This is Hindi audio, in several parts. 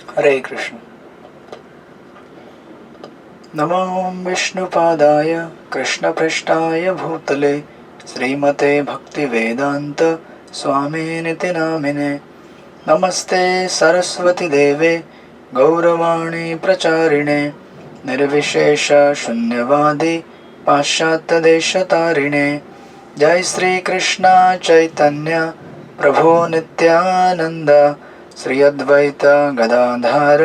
हरे कृष्ण। नमो विष्णुपादाय कृष्णपृष्ठाय भूतले श्रीमते भक्तिवेदांत स्वामिनिति नामिने। नमस्ते सरस्वती देवे गौरवाणी प्रचारिणे निर्विशेष शून्यवादी पाश्चात्यदेशतारिणे। जय श्री कृष्ण चैतन्य प्रभु नित्यानंद श्री अद्वैत गदाधर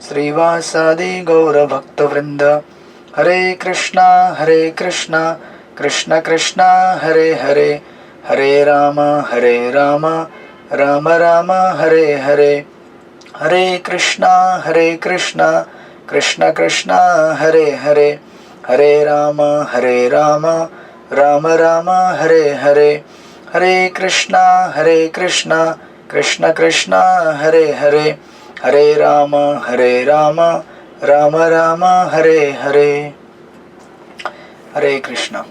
श्रीवासादि गौरभक्तवृंद। हरे कृष्णा कृष्ण कृष्णा हरे हरे, हरे राम राम राम हरे हरे। हरे कृष्णा कृष्ण कृष्णा हरे हरे, हरे राम राम राम हरे हरे। हरे कृष्णा कृष्ण कृष्णा हरे हरे, हरे राम राम राम हरे हरे। हरे कृष्णा।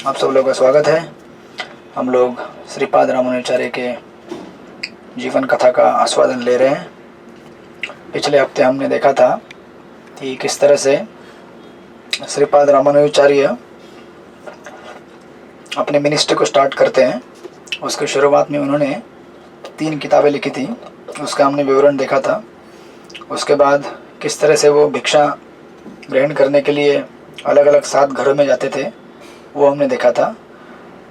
आप सब लोगों का स्वागत है। हम लोग श्रीपाद रामानुजाचार्य के जीवन कथा का आस्वादन ले रहे हैं। पिछले हफ्ते हमने देखा था कि किस तरह से श्रीपाद रामानुजाचार्य अपने मिनिस्ट्री को स्टार्ट करते हैं। उसके शुरुआत में उन्होंने 3 किताबें लिखी थी, उसका हमने विवरण देखा था। उसके बाद किस तरह से वो भिक्षा ग्रहण करने के लिए अलग अलग 7 घरों में जाते थे, वो हमने देखा था।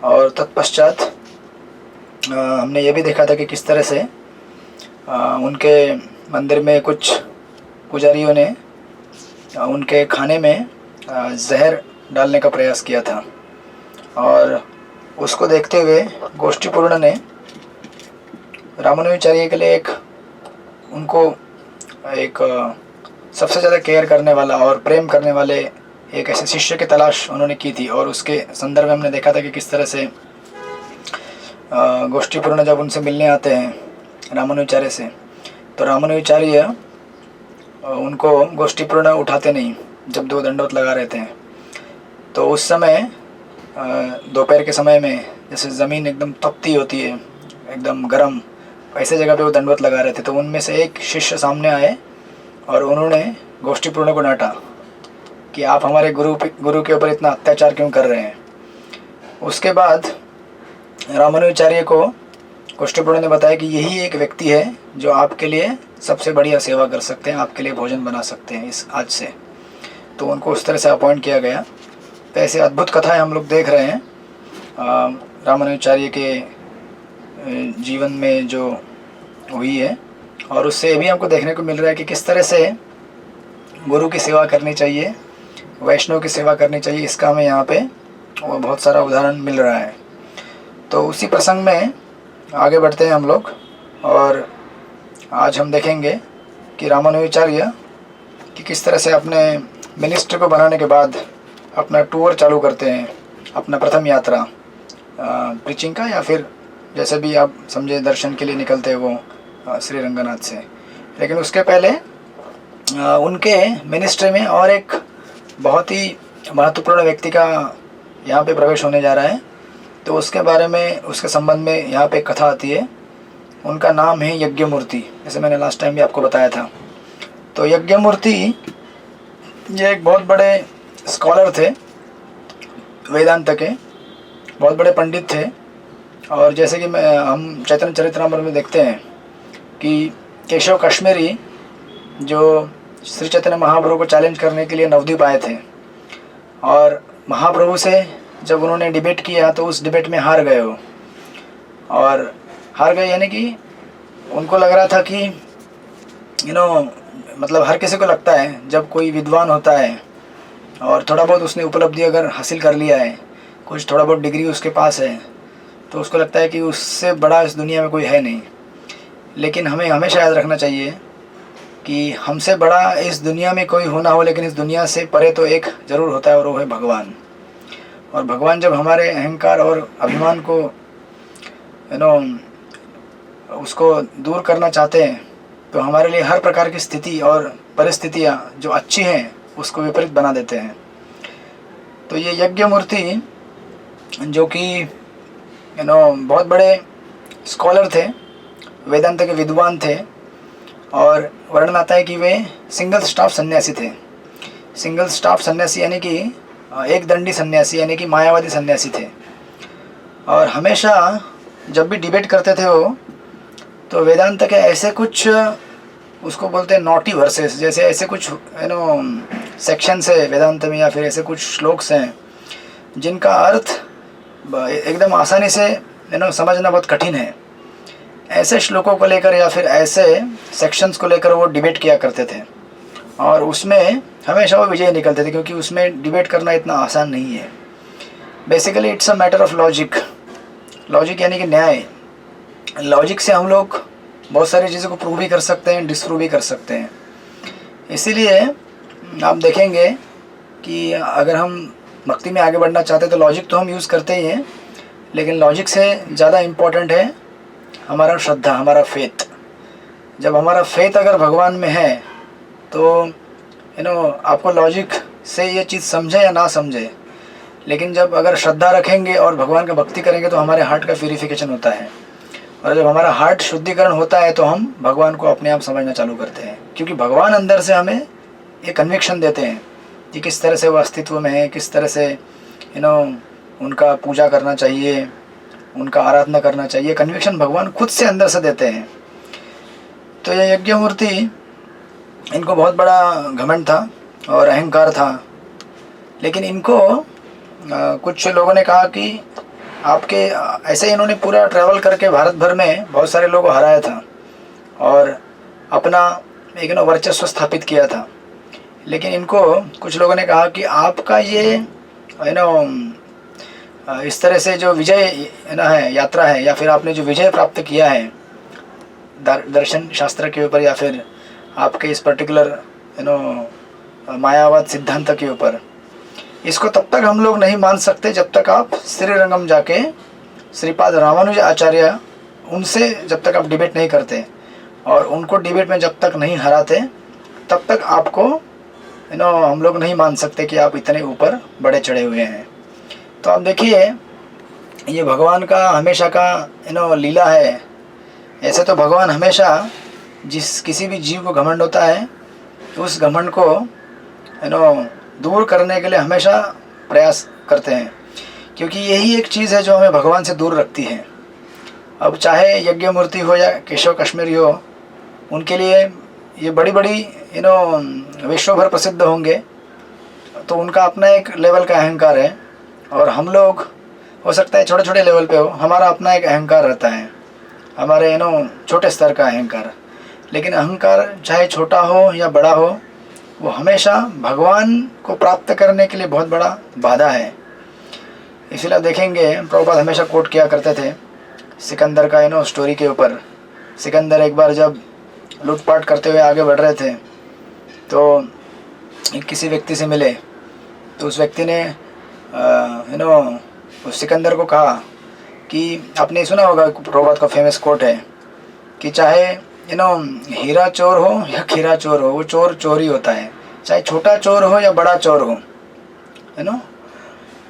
और तत्पश्चात हमने ये भी देखा था कि किस तरह से उनके मंदिर में कुछ पुजारियों ने उनके खाने में जहर डालने का प्रयास किया था। और उसको देखते हुए गोष्ठीपूर्ण ने रामानुजाचार्य के लिए उनको एक सबसे ज़्यादा केयर करने वाला और प्रेम करने वाले एक ऐसे शिष्य की तलाश उन्होंने की थी। और उसके संदर्भ में हमने देखा था कि किस तरह से गोष्ठीपूर्ण जब उनसे मिलने आते हैं रामानुजाचार्य से, तो रामानुजाचार्य उनको गोष्ठीपूर्ण उठाते नहीं जब 2 दंडवत लगा रहे थे। तो उस समय दोपहर के समय में जैसे ज़मीन एकदम तपती होती है, एकदम गर्म, ऐसे जगह पे वो दंडवत लगा रहे थे। तो उनमें से एक शिष्य सामने आए और उन्होंने गोष्ठीपूर्ण को डांटा कि आप हमारे गुरु के ऊपर इतना अत्याचार क्यों कर रहे हैं। उसके बाद रामानुजाचार्य को गोष्ठीपूर्ण ने बताया कि यही एक व्यक्ति है जो आपके लिए सबसे बढ़िया सेवा कर सकते हैं, आपके लिए भोजन बना सकते हैं इस आज से। तो उनको उस तरह से अपॉइंट किया गया। तो ऐसे अद्भुत कथाएं हम लोग देख रहे हैं रामानुजाचार्य के जीवन में जो हुई है। और उससे भी हमको देखने को मिल रहा है कि किस तरह से गुरु की सेवा करनी चाहिए, वैष्णव की सेवा करनी चाहिए। इसका हमें यहाँ पे वो बहुत सारा उदाहरण मिल रहा है। तो उसी प्रसंग में आगे बढ़ते हैं हम लोग। और आज हम देखेंगे कि रामानुजाचार्य कि किस तरह से अपने मिनिस्ट्री को बनाने के बाद अपना टूर चालू करते हैं, अपना प्रथम यात्रा प्रीचिंग का, या फिर जैसे भी आप समझे दर्शन के लिए निकलते हैं वो श्री रंगनाथ से। लेकिन उसके पहले उनके मिनिस्ट्री में और एक बहुत ही महत्वपूर्ण व्यक्ति का यहाँ पे प्रवेश होने जा रहा है। तो उसके बारे में, उसके संबंध में यहाँ पे एक कथा आती है। उनका नाम है यज्ञमूर्ति, जैसे मैंने लास्ट टाइम भी आपको बताया था। तो यज्ञमूर्ति ये एक बहुत बड़े स्कॉलर थे, वेदांत के बहुत बड़े पंडित थे। और जैसे कि हम चैतन्य चरित्रामृत में देखते हैं कि केशव कश्मीरी जो श्री चैतन्य महाप्रभु को चैलेंज करने के लिए नवद्वीप आए थे, और महाप्रभु से जब उन्होंने डिबेट किया तो उस डिबेट में हार गए वो। और हार गए यानी कि उनको लग रहा था कि मतलब हर किसी को लगता है जब कोई विद्वान होता है और थोड़ा बहुत उसने उपलब्धि अगर हासिल कर लिया है, कुछ थोड़ा बहुत डिग्री उसके पास है, तो उसको लगता है कि उससे बड़ा इस दुनिया में कोई है नहीं। लेकिन हमें हमेशा याद रखना चाहिए कि हमसे बड़ा इस दुनिया में कोई होना हो, लेकिन इस दुनिया से परे तो एक ज़रूर होता है, और वो है भगवान। और भगवान जब हमारे अहंकार और अभिमान को उसको दूर करना चाहते हैं, तो हमारे लिए हर प्रकार की स्थिति और परिस्थितियाँ जो अच्छी हैं उसको विपरीत बना देते हैं। तो ये यज्ञमूर्ति जो कि बहुत बड़े स्कॉलर थे, वेदांत के विद्वान थे, और वर्णन आता है कि वे सिंगल स्टाफ सन्यासी थे। सिंगल स्टाफ सन्यासी यानी कि एक दंडी सन्यासी, यानी कि मायावादी सन्यासी थे। और हमेशा जब भी डिबेट करते थे वो, तो वेदांत के ऐसे कुछ, उसको बोलते हैं नॉटी वर्सेस, जैसे ऐसे कुछ सेक्शंस है वेदांत में, या फिर ऐसे कुछ श्लोक्स हैं जिनका अर्थ एकदम आसानी से समझना बहुत कठिन है। ऐसे श्लोकों को लेकर या फिर ऐसे सेक्शंस को लेकर वो डिबेट किया करते थे, और उसमें हमेशा वो विजय निकलते थे, क्योंकि उसमें डिबेट करना इतना आसान नहीं है। Basically it's a matter of logic. Logic यानी कि न्याय। लॉजिक से हम लोग बहुत सारी चीज़ों को प्रूव भी कर सकते हैं, डिसप्रूव भी कर सकते हैं। इसीलिए आप देखेंगे कि अगर हम भक्ति में आगे बढ़ना चाहते हैं तो लॉजिक तो हम यूज़ करते ही हैं, लेकिन लॉजिक से ज़्यादा इम्पोर्टेंट है हमारा श्रद्धा, हमारा फेथ। जब हमारा फेथ अगर भगवान में है तो आपको लॉजिक से ये चीज़ समझे या ना समझे, लेकिन जब अगर श्रद्धा रखेंगे और भगवान का भक्ति करेंगे तो हमारे हार्ट का प्यूरिफिकेशन होता है। और जब हमारा हार्ट शुद्धिकरण होता है तो हम भगवान को अपने आप समझना चालू करते हैं, क्योंकि भगवान अंदर से हमें ये कन्विक्शन देते हैं कि किस तरह से वो अस्तित्व में है, किस तरह से उनका पूजा करना चाहिए, उनका आराधना करना चाहिए। कन्विक्शन भगवान खुद से अंदर से देते हैं। तो ये यज्ञमूर्ति, इनको बहुत बड़ा घमंड था और अहंकार था, लेकिन इनको कुछ लोगों ने कहा कि आपके ऐसे ही इन्होंने पूरा ट्रैवल करके भारत भर में बहुत सारे लोगों को हराया था और अपना एक वर्चस्व स्थापित किया था। लेकिन इनको कुछ लोगों ने कहा कि आपका ये इस तरह से जो विजय है, यात्रा है, या फिर आपने जो विजय प्राप्त किया है दर्शन शास्त्र के ऊपर, या फिर आपके इस पर्टिकुलर मायावाद सिद्धांत के ऊपर, इसको तब तक हम लोग नहीं मान सकते जब तक आप श्रीरंगम जाके श्रीपाद रामानुज आचार्य उनसे जब तक आप डिबेट नहीं करते और उनको डिबेट में जब तक नहीं हराते, तब तक आपको हम लोग नहीं मान सकते कि आप इतने ऊपर बड़े चढ़े हुए हैं। तो आप देखिए, ये भगवान का हमेशा का लीला है। ऐसे तो भगवान हमेशा जिस किसी भी जीव को घमंड होता है, उस घमंड को दूर करने के लिए हमेशा प्रयास करते हैं, क्योंकि यही एक चीज़ है जो हमें भगवान से दूर रखती है। अब चाहे यज्ञमूर्ति हो या केशव कश्मीरी हो, उनके लिए ये बड़ी बड़ी विश्व भर प्रसिद्ध होंगे, तो उनका अपना एक लेवल का अहंकार है, और हम लोग हो सकता है छोटे छोटे लेवल पे हो, हमारा अपना एक अहंकार रहता है, हमारे छोटे स्तर का अहंकार। लेकिन अहंकार चाहे छोटा हो या बड़ा हो, वो हमेशा भगवान को प्राप्त करने के लिए बहुत बड़ा बाधा है। इसलिए आप देखेंगे प्रभुपाद हमेशा कोट किया करते थे सिकंदर का स्टोरी के ऊपर। सिकंदर एक बार जब लूटपाट करते हुए आगे बढ़ रहे थे, तो किसी व्यक्ति से मिले, तो उस व्यक्ति ने उस सिकंदर को कहा कि आपने सुना होगा प्रभुपाद का फेमस कोट है कि चाहे हीरा चोर हो या खीरा चोर हो, वो चोर चोर ही होता है, चाहे छोटा चोर हो या बड़ा चोर हो,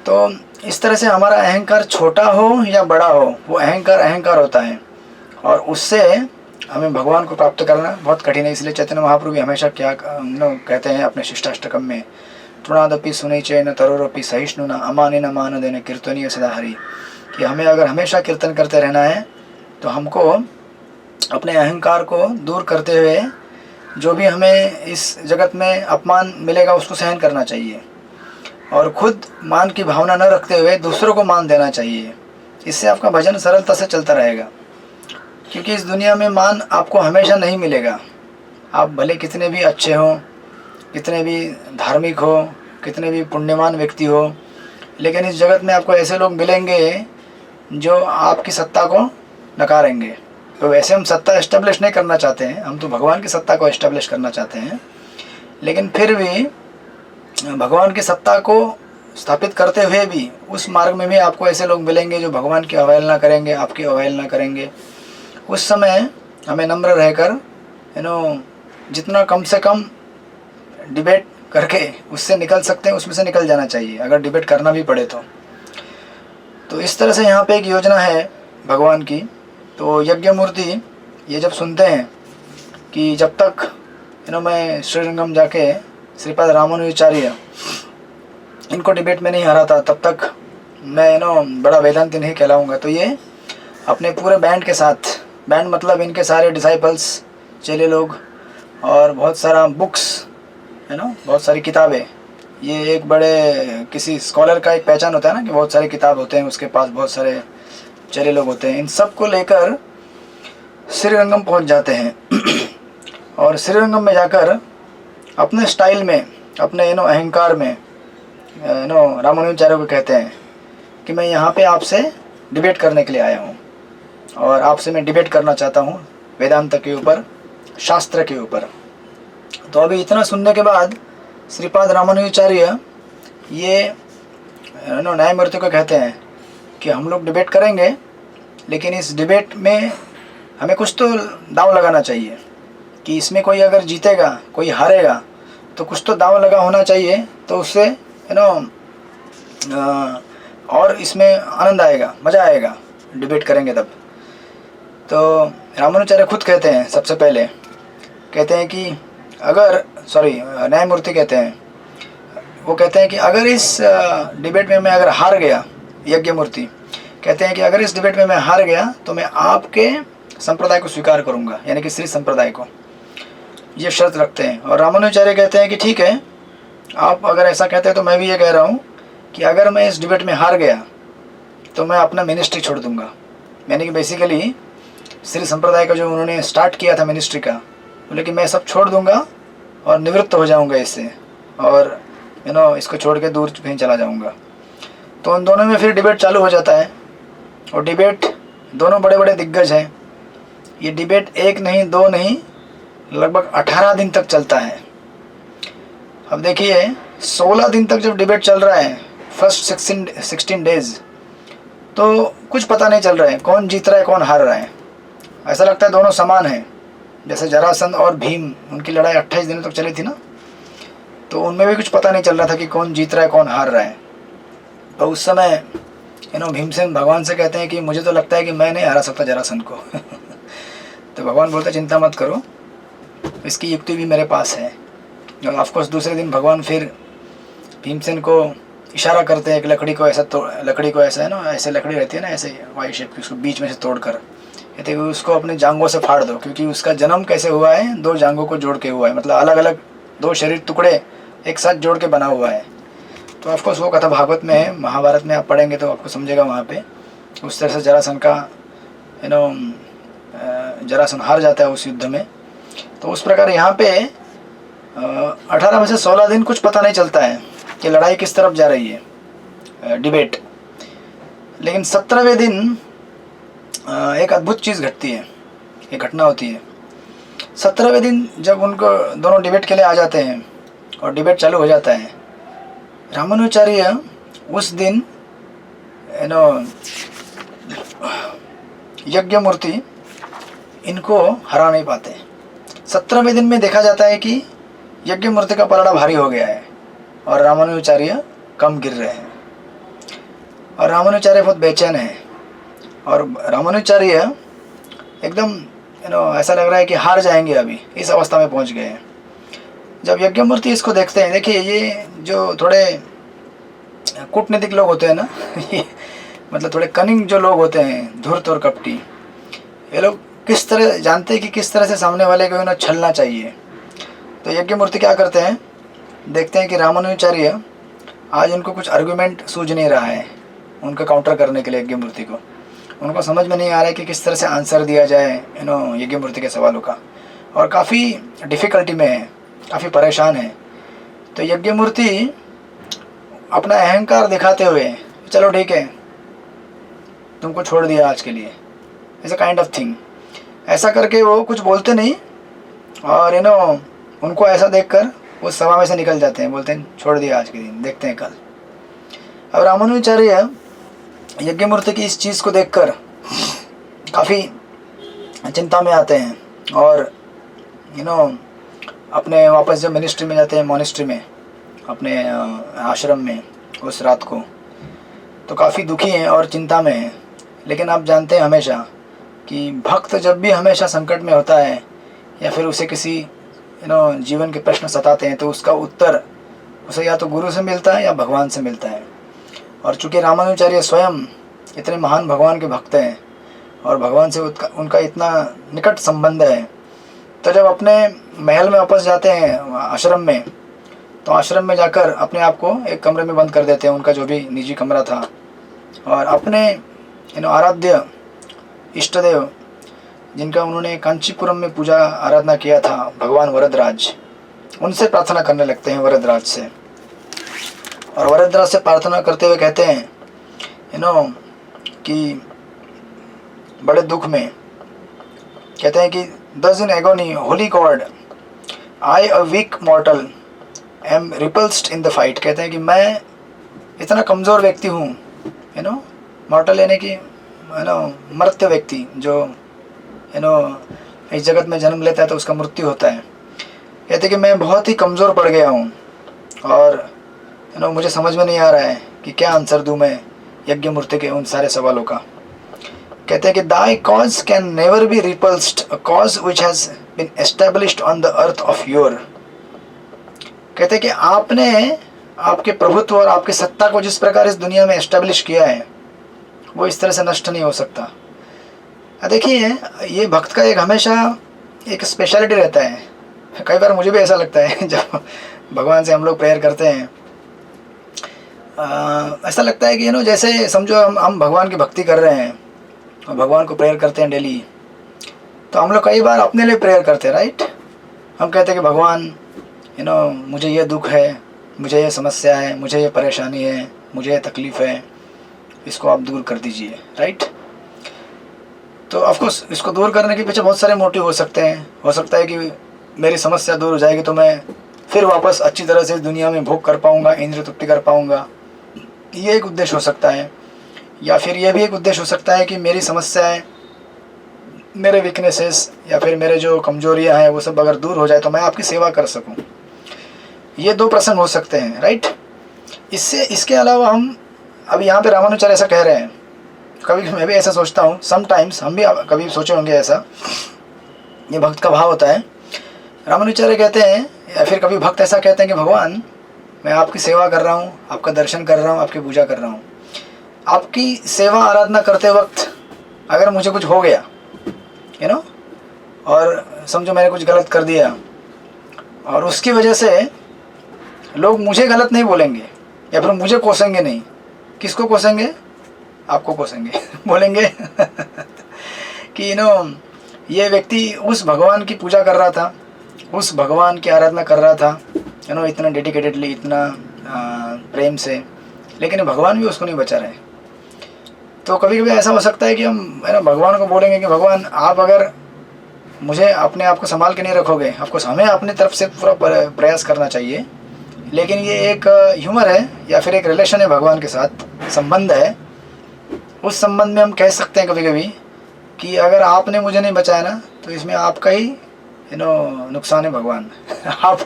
तो इस तरह से हमारा अहंकार छोटा हो या बड़ा हो, वो अहंकार होता है, और उससे हमें भगवान को प्राप्त करना बहुत कठिन है। इसलिए चैतन्य महाप्रभु भी हमेशा क्या कहते हैं अपने शिष्टाष्टकम में, तृणादपि सुनिचय न तरोरपि सहिष्णु न अमानि न मान देन कीर्तनीय सदा हरि, कि हमें अगर हमेशा कीर्तन करते रहना है तो हमको अपने अहंकार को दूर करते हुए जो भी हमें इस जगत में अपमान मिलेगा उसको सहन करना चाहिए, और खुद मान की भावना न रखते हुए दूसरों को मान देना चाहिए। इससे आपका भजन सरलता से चलता रहेगा, क्योंकि इस दुनिया में मान आपको हमेशा नहीं मिलेगा। आप भले कितने भी अच्छे हों, कितने भी धार्मिक हो, कितने भी पुण्यवान व्यक्ति हो, लेकिन इस जगत में आपको ऐसे लोग मिलेंगे जो आपकी सत्ता को नकारेंगे। तो वैसे हम सत्ता इस्टेब्लिश नहीं करना चाहते हैं, हम तो भगवान की सत्ता को इस्टेब्लिश करना चाहते हैं, लेकिन फिर भी भगवान की सत्ता को स्थापित करते हुए भी उस मार्ग में भी आपको ऐसे लोग मिलेंगे जो भगवान की अवहेलना करेंगे, आपकी अवहेलना करेंगे। उस समय हमें नम्र रहकर जितना कम से कम डिबेट करके उससे निकल सकते हैं उसमें से निकल जाना चाहिए, अगर डिबेट करना भी पड़े तो इस तरह से यहाँ पे एक योजना है भगवान की। तो यज्ञमूर्ति ये जब सुनते हैं कि जब तक मैं श्रीरंगम जाके श्रीपाद रामानुजाचार्य इनको डिबेट में नहीं हराता तब तक मैं बड़ा वेदांती नहीं कहलाऊँगा। तो ये अपने पूरे बैंड के साथ, बैंड मतलब इनके सारे डिसाइपल्स, चेले लोग, और बहुत सारा बुक्स बहुत सारी किताबें। ये एक बड़े किसी स्कॉलर का एक पहचान होता है ना कि बहुत सारे किताब होते हैं, उसके पास बहुत सारे चेले लोग होते हैं। इन सब को लेकर श्रीरंगम पहुंच जाते हैं और श्रीरंगम में जाकर अपने स्टाइल में, अपने अहंकार में रामानुजाचार्य को कहते हैं कि मैं यहाँ पे आपसे डिबेट करने के लिए आया हूँ और आपसे मैं डिबेट करना चाहता हूँ वेदांत के ऊपर, शास्त्र के ऊपर। तो अभी इतना सुनने के बाद श्रीपाद रामानुजाचार्य ये न्यायमूर्ति को कहते हैं कि हम लोग डिबेट करेंगे, लेकिन इस डिबेट में हमें कुछ तो दांव लगाना चाहिए कि इसमें कोई अगर जीतेगा, कोई हारेगा, तो कुछ तो दांव लगा होना चाहिए, तो उससे और इसमें आनंद आएगा, मज़ा आएगा, डिबेट करेंगे तब। तो रामानुजाचार्य खुद कहते हैं, सबसे पहले कहते हैं कि अगर न्यायमूर्ति कहते हैं, वो कहते हैं कि अगर इस डिबेट में मैं अगर हार गया, यज्ञमूर्ति कहते हैं कि अगर इस डिबेट में मैं हार गया तो मैं आपके संप्रदाय को स्वीकार करूंगा, यानी कि श्री संप्रदाय को। ये शर्त रखते हैं। और रामानुजाचार्य कहते हैं कि ठीक है, आप अगर ऐसा कहते हैं तो मैं भी ये कह रहा हूँ कि अगर मैं इस डिबेट में हार गया तो मैं अपना मिनिस्ट्री छोड़ दूंगा। यानी कि बेसिकली श्री संप्रदाय का जो उन्होंने स्टार्ट किया था मिनिस्ट्री का, बोले कि मैं सब छोड़ दूंगा और निवृत्त हो जाऊंगा इससे, और इसको छोड़ के दूर कहीं चला जाऊंगा। तो उन दोनों में फिर डिबेट चालू हो जाता है। और डिबेट, दोनों बड़े बड़े दिग्गज हैं। ये डिबेट एक नहीं, दो नहीं, लगभग 18 दिन तक चलता है। अब देखिए 16 दिन तक जब डिबेट चल रहा है, फर्स्ट 16 डेज, तो कुछ पता नहीं चल रहा है कौन जीत रहा है कौन हार रहा है। ऐसा लगता है दोनों समान हैं। जैसे जरासंध और भीम, उनकी लड़ाई 28 दिनों तक चली थी ना, तो उनमें भी कुछ पता नहीं चल रहा था कि कौन जीत रहा है कौन हार रहा है। तो उस समय भीमसेन भगवान से कहते हैं कि मुझे तो लगता है कि मैं नहीं हरा सकता जरासंध को। तो भगवान बोलते चिंता मत करो, इसकी युक्ति भी मेरे पास है। और ऑफकोर्स दूसरे दिन भगवान फिर भीमसेन को इशारा करते हैं कि लकड़ी को ऐसा ऐसे लकड़ी रहती है ना, ऐसे वाई शेप की, उसको बीच में से तोड़ कर कहते हैं कि उसको अपने जांघों से फाड़ दो, क्योंकि उसका जन्म कैसे हुआ है, 2 जांघों को जोड़ के हुआ है, मतलब अलग अलग 2 शरीर टुकड़े एक साथ जोड़ के बना हुआ है। तो ऑफकोर्स वो कथा भागवत में है, महाभारत में आप पढ़ेंगे तो आपको समझेगा वहाँ पे। उस तरह से जरासंध का जरासंध हार जाता है उस युद्ध में। तो उस प्रकार यहाँ पे 18 में से 16 दिन कुछ पता नहीं चलता है कि लड़ाई किस तरफ जा रही है, डिबेट। लेकिन 17वें दिन एक अद्भुत चीज़ घटती है, एक घटना होती है। 17वें दिन जब उनको दोनों डिबेट के लिए आ जाते हैं और डिबेट चालू हो जाता है, रामानुजाचार्य उस दिन यज्ञमूर्ति इनको हरा नहीं पाते। 17वें दिन में देखा जाता है कि यज्ञमूर्ति का पलड़ा भारी हो गया है और रामानुजाचार्य कम गिर रहे हैं। और रामानुजाचार्य बहुत बेचैन है और रामानुजाचार्य एकदम ऐसा लग रहा है कि हार जाएंगे, अभी इस अवस्था में पहुंच गए हैं। जब यज्ञमूर्ति इसको देखते हैं, देखिए ये जो थोड़े कूटनीतिक लोग होते हैं ना, मतलब थोड़े कनिंग जो लोग होते हैं, धूर्त और कपटी, ये लोग किस तरह जानते हैं कि किस तरह से सामने वाले को छलना चाहिए। तो यज्ञमूर्ति क्या करते हैं, देखते हैं कि रामानुजाचार्य आज उनको कुछ आर्गुमेंट सूझ नहीं रहा है उनका काउंटर करने के लिए। यज्ञमूर्ति को उनको समझ में नहीं आ रहा है कि किस तरह से आंसर दिया जाए यज्ञमूर्ति के सवालों का, और काफ़ी डिफ़िकल्टी में है, काफ़ी परेशान है। तो यज्ञमूर्ति अपना अहंकार दिखाते हुए, चलो ठीक है तुमको छोड़ दिया आज के लिए, ऐसा काइंड ऑफ थिंग, ऐसा करके वो कुछ बोलते नहीं और उनको ऐसा देखकर उस सभा में से निकल जाते हैं, बोलते हैं छोड़ दिया आज के दिन, देखते हैं कल। अब रामानुजाचार्य यज्ञमूर्ति की इस चीज़ को देखकर काफ़ी चिंता में आते हैं और अपने वापस जब मिनिस्ट्री में जाते हैं, मॉनेस्ट्री में, अपने आश्रम में उस रात को, तो काफ़ी दुखी हैं और चिंता में हैं। लेकिन आप जानते हैं हमेशा कि भक्त जब भी हमेशा संकट में होता है या फिर उसे किसी जीवन के प्रश्न सताते हैं, तो उसका उत्तर उसे या तो गुरु से मिलता है या भगवान से मिलता है। और चूँकि रामानुजाचार्य स्वयं इतने महान भगवान के भक्त हैं और भगवान से उनका इतना निकट संबंध है, तो जब अपने महल में वापस जाते हैं आश्रम में, तो आश्रम में जाकर अपने आप को एक कमरे में बंद कर देते हैं, उनका जो भी निजी कमरा था, और अपने आराध्य इष्टदेव जिनका उन्होंने कांचीपुरम में पूजा आराधना किया था, भगवान वरदराज, उनसे प्रार्थना करने लगते हैं, वरदराज से। और वरदराज से प्रार्थना करते हुए कहते हैं कि बड़े दुख में कहते हैं कि thus in agony, holy God, I a weak mortal am repulsed in the fight। कहते हैं कि मैं इतना कमज़ोर व्यक्ति हूँ, मॉर्टल यानी कि मर्त्य व्यक्ति, जो इस जगत में जन्म लेता है तो उसका मृत्यु होता है। कहते हैं कि मैं बहुत ही कमज़ोर पड़ गया हूँ और मुझे समझ में नहीं आ रहा है कि क्या आंसर दूँ मैं यज्ञ मूर्ति के उन सारे सवालों का। कहते हैं कि thy cause can never be repulsed, a cause which has been established on the earth of your. कहते हैं कि आपने आपके प्रभुत्व और आपकी सत्ता को जिस प्रकार इस दुनिया में एस्टेब्लिश किया है, वो इस तरह से नष्ट नहीं हो सकता। देखिए, ये भक्त का एक हमेशा एक स्पेशलिटी रहता है। कई बार मुझे भी ऐसा लगता है जब भगवान से हम लोग प्रेयर करते हैं, ऐसा लगता है कि जैसे समझो हम भगवान की भक्ति कर रहे हैं और भगवान को प्रेयर करते हैं डेली, तो हम लोग कई बार अपने लिए प्रेयर करते हैं, राइट। हम कहते हैं कि भगवान मुझे ये दुख है, मुझे ये समस्या है, मुझे ये परेशानी है, मुझे ये तकलीफ़ है, इसको आप दूर कर दीजिए, राइट। तो ऑफकोर्स इसको दूर करने के पीछे बहुत सारे मोटिव हो सकते हैं। हो सकता है कि मेरी समस्या दूर हो जाएगी तो मैं फिर वापस अच्छी तरह से इस दुनिया में भोग कर पाऊँगा, इंद्रिय तृप्ति कर पाऊँगा, ये एक उद्देश्य हो सकता है। या फिर यह भी एक उद्देश्य हो सकता है कि मेरी समस्याएं, मेरे वीकनेसेस या फिर मेरे जो कमजोरियां हैं वो सब अगर दूर हो जाए तो मैं आपकी सेवा कर सकूं। ये दो प्रसंग हो सकते हैं, राइट। इसके अलावा हम अभी यहाँ पे रामानुचार्य ऐसा कह रहे हैं, कभी मैं भी ऐसा सोचता हूँ, समटाइम्स हम भी कभी सोचे होंगे ऐसा, ये भक्त का भाव होता है। रामानुचार्य कहते हैं या फिर कभी भक्त ऐसा कहते हैं कि भगवान, मैं आपकी सेवा कर रहा हूँ, आपका दर्शन कर रहा हूँ, आपकी पूजा कर रहा हूँ, आपकी सेवा आराधना करते वक्त अगर मुझे कुछ हो गया और समझो मैंने कुछ गलत कर दिया और उसकी वजह से लोग मुझे गलत नहीं बोलेंगे या फिर मुझे कोसेंगे नहीं, किसको कोसेंगे? आपको कोसेंगे बोलेंगे कि ये व्यक्ति उस भगवान की पूजा कर रहा था, उस भगवान की आराधना कर रहा था इतना डेडिकेटेडली, इतना प्रेम से, लेकिन भगवान भी उसको नहीं बचा रहे। तो कभी कभी ऐसा हो सकता है कि हम भगवान को बोलेंगे कि भगवान आप अगर मुझे अपने आप को संभाल के नहीं रखोगे, आपको हमें अपनी तरफ से पूरा प्रयास करना चाहिए, लेकिन ये एक ह्यूमर है या फिर एक रिलेशन है भगवान के साथ, संबंध है। उस संबंध में हम कह सकते हैं कभी कभी कि अगर आपने मुझे नहीं बचाया ना तो इसमें आपका ही नुकसान है भगवान आप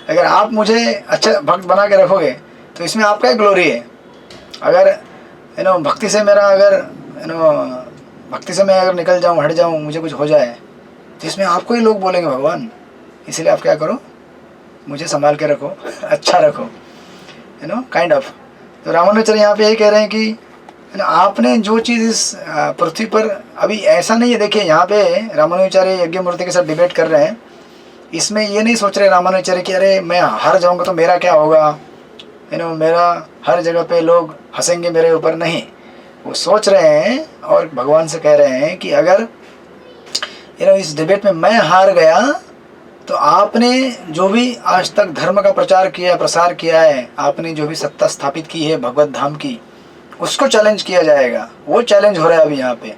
अगर आप मुझे अच्छा भक्त बना के रखोगे तो इसमें आपका ही ग्लोरी है। अगर भक्ति से मेरा अगर भक्ति से मैं अगर निकल जाऊँ, हट जाऊँ, मुझे कुछ हो जाए तो इसमें आपको ही लोग बोलेंगे भगवान, इसलिए आप क्या करो, मुझे संभाल के रखो, अच्छा रखो, काइंड ऑफ। तो रामानुचार्य यहाँ पे यही कह रहे हैं कि आपने जो चीज़ इस पृथ्वी पर, अभी ऐसा नहीं है, देखिए यहाँ पे रामानुचार्य यज्ञ मूर्ति के साथ डिबेट कर रहे हैं, इसमें ये नहीं सोच रहे रामानुचार्य कि अरे मैं हार जाऊँगा तो मेरा क्या होगा, मेरा हर जगह पे लोग हंसेंगे मेरे ऊपर, नहीं। वो सोच रहे हैं और भगवान से कह रहे हैं कि अगर इस डिबेट में मैं हार गया तो आपने जो भी आज तक धर्म का प्रचार किया, प्रसार किया है, आपने जो भी सत्ता स्थापित की है भगवत धाम की, उसको चैलेंज किया जाएगा। वो चैलेंज हो रहा है अभी यहाँ पे।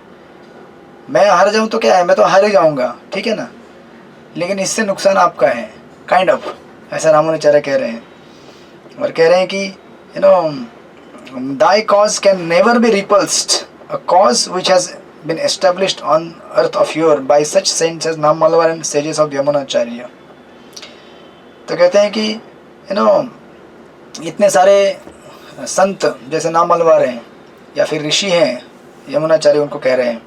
मैं हार जाऊँ तो क्या है, मैं तो हार ही जाऊँगा, ठीक है ना, लेकिन इससे नुकसान आपका है, काइंड ऑफ, ऐसा रामानुचार्य कह रहे हैं। और कह रहे हैं कि thy cause can never be repulsed, a cause which has been established on earth of your by such saints as Nammalvar and sages of Yamunacharya। तो कहते हैं कि इतने सारे संत जैसे नामलवार हैं या फिर ऋषि हैं, यमुनाचार्य उनको कह रहे हैं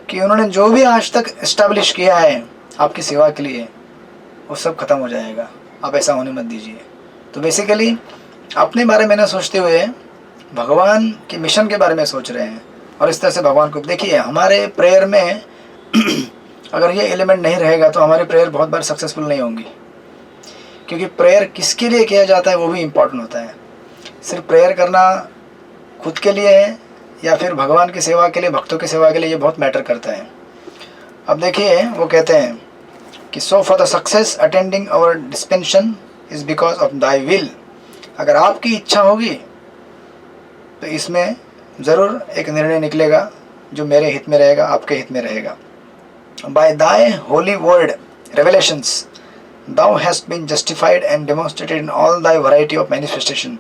कि उन्होंने जो भी आज तक इस्टेब्लिश किया है आपकी सेवा के लिए, वो सब खत्म हो जाएगा। आप ऐसा होने मत दीजिए। तो बेसिकली अपने बारे में ना सोचते हुए भगवान के मिशन के बारे में सोच रहे हैं, और इस तरह से भगवान को देखिए। हमारे प्रेयर में अगर ये एलिमेंट नहीं रहेगा तो हमारी प्रेयर बहुत बार सक्सेसफुल नहीं होंगी, क्योंकि प्रेयर किसके लिए किया जाता है वो भी इम्पोर्टेंट होता है। सिर्फ प्रेयर करना खुद के लिए है या फिर भगवान की सेवा के लिए, भक्तों की सेवा के लिए, ये बहुत मैटर करता है। अब देखिए वो कहते हैं कि so for the success attending our dispensation is because of thy will. अगर आपकी इच्छा होगी तो इसमें ज़रूर एक निर्णय निकलेगा जो मेरे हित में रहेगा, आपके हित में रहेगा। By thy Holi word revelations thou hast been justified and demonstrated in all thy variety of manifestation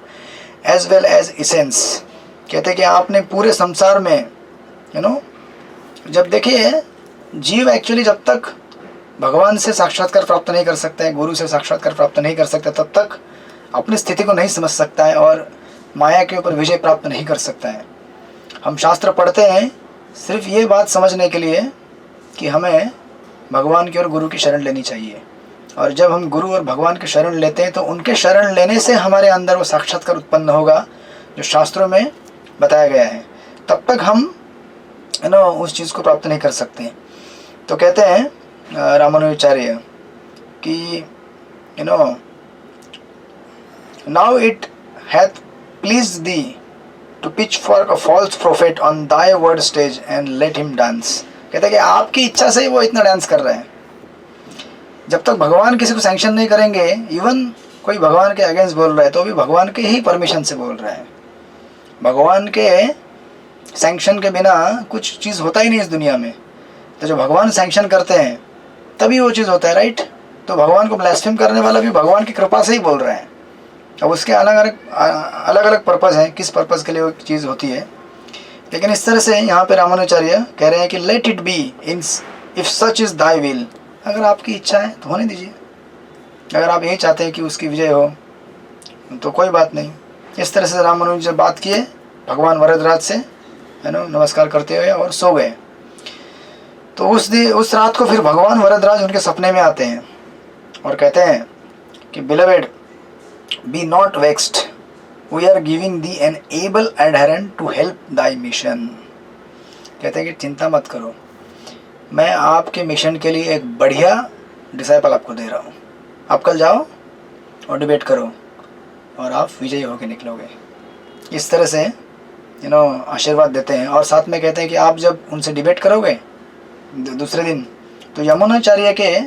as well as essence। कहते कि आपने पूरे संसार में जब देखिए जीव एक्चुअली जब तक भगवान से साक्षात्कार प्राप्त नहीं कर सकता है, गुरु से साक्षात्कार प्राप्त नहीं कर सकता, तब तक अपनी स्थिति को नहीं समझ सकता है और माया के ऊपर विजय प्राप्त नहीं कर सकता है। हम शास्त्र पढ़ते हैं सिर्फ ये बात समझने के लिए कि हमें भगवान की और गुरु की शरण लेनी चाहिए, और जब हम गुरु और भगवान की शरण लेते हैं तो उनके शरण लेने से हमारे अंदर वो साक्षात्कार उत्पन्न होगा जो शास्त्रों में बताया गया है। तब तक हम उस चीज़ को प्राप्त नहीं कर सकते। तो कहते हैं रामानुजाचार्य कि now it hath please thee to pitch for a false prophet on thy word stage and let him dance. कहते हैं कि आपकी इच्छा से ही वो इतना डांस कर रहे हैं। जब तक भगवान किसी को सैंक्शन नहीं करेंगे, इवन कोई भगवान के अगेंस्ट बोल रहा है तो भी भगवान के ही परमिशन से बोल रहा है। भगवान के सैंक्शन के बिना कुछ चीज़ होता ही नहीं इस दुनिया में। तो जब भगवान सैंक्शन करते हैं तभी वो चीज़ होता है, राइट। तो भगवान को ब्लास्फेम करने वाला भी भगवान की कृपा से ही बोल रहा है। अब उसके अलग अलग पर्पज़ हैं, किस पर्पज़ के लिए वो चीज़ होती है। लेकिन इस तरह से यहाँ पे रामानुजाचार्य कह रहे हैं कि let it be in if such is Dai will. अगर आपकी इच्छा है तो होने दीजिए। अगर आप यही चाहते हैं कि उसकी विजय हो तो कोई बात नहीं। इस तरह से रामानुज जब बात किए भगवान वरदराज से, नमस्कार करते हुए, और सो गए। तो उस रात को फिर भगवान वरदराज उनके सपने में आते हैं और कहते हैं कि beloved be not vexed, we are giving the an able adherent to help thy mission. कहते हैं कि चिंता मत करो, मैं आपके मिशन के लिए एक बढ़िया डिसाइपल आपको दे रहा हूँ। आप कल जाओ और डिबेट करो और आप विजयी होकर निकलोगे। इस तरह से आशीर्वाद देते हैं। और साथ में कहते हैं कि आप जब उनसे डिबेट करोगे दूसरे दिन, तो यमुनाचार्य के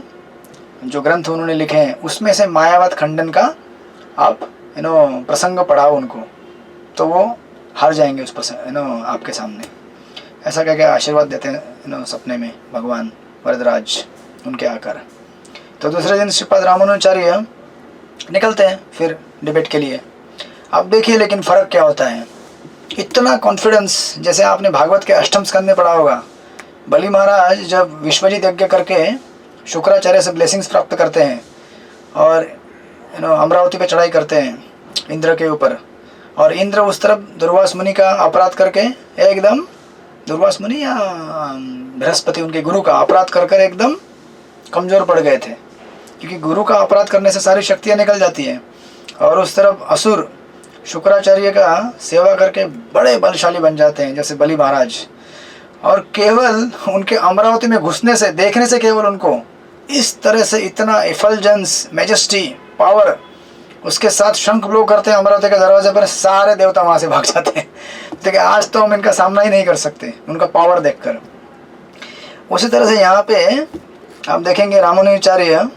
जो ग्रंथ उन्होंने लिखे हैं उसमें से मायावाद खंडन का आप प्रसंग पढ़ाओ उनको, तो वो हार जाएंगे उस प्रसंग आपके सामने। ऐसा कह के आशीर्वाद देते हैं सपने में भगवान वरदराज उनके आकर। तो दूसरे दिन श्रीपाद रामानुजाचार्य निकलते हैं फिर डिबेट के लिए। अब देखिए लेकिन फ़र्क क्या होता है, इतना कॉन्फिडेंस, जैसे आपने भागवत के अष्टम स्कंद में पढ़ा होगा। बलि महाराज जब विश्वजित यज्ञ करके शुक्राचार्य से ब्लेसिंग्स प्राप्त करते हैं और अमरावती पे चढ़ाई करते हैं इंद्र के ऊपर, और इंद्र उस तरफ दुर्वास मुनि का अपराध करके एकदम, दुर्वास मुनि या बृहस्पति उनके गुरु का अपराध कर एकदम कमज़ोर पड़ गए थे, क्योंकि गुरु का अपराध करने से सारी शक्तियाँ निकल जाती हैं। और उस तरफ असुर शुक्राचार्य का सेवा करके बड़े बलशाली बन जाते हैं, जैसे बलि महाराज। और केवल उनके अमरावती में घुसने से, देखने से, केवल उनको इस तरह से इतना एफल्जेंस, मैजेस्टी, पावर, उसके साथ शंख ब्लो करते हैं अमरावती के दरवाजे पर, सारे देवता वहाँ से भाग जाते हैं। देखिए आज तो हम इनका सामना ही नहीं कर सकते उनका पावर देखकर। उसी तरह से यहाँ पे आप देखेंगे रामानुजाचार्य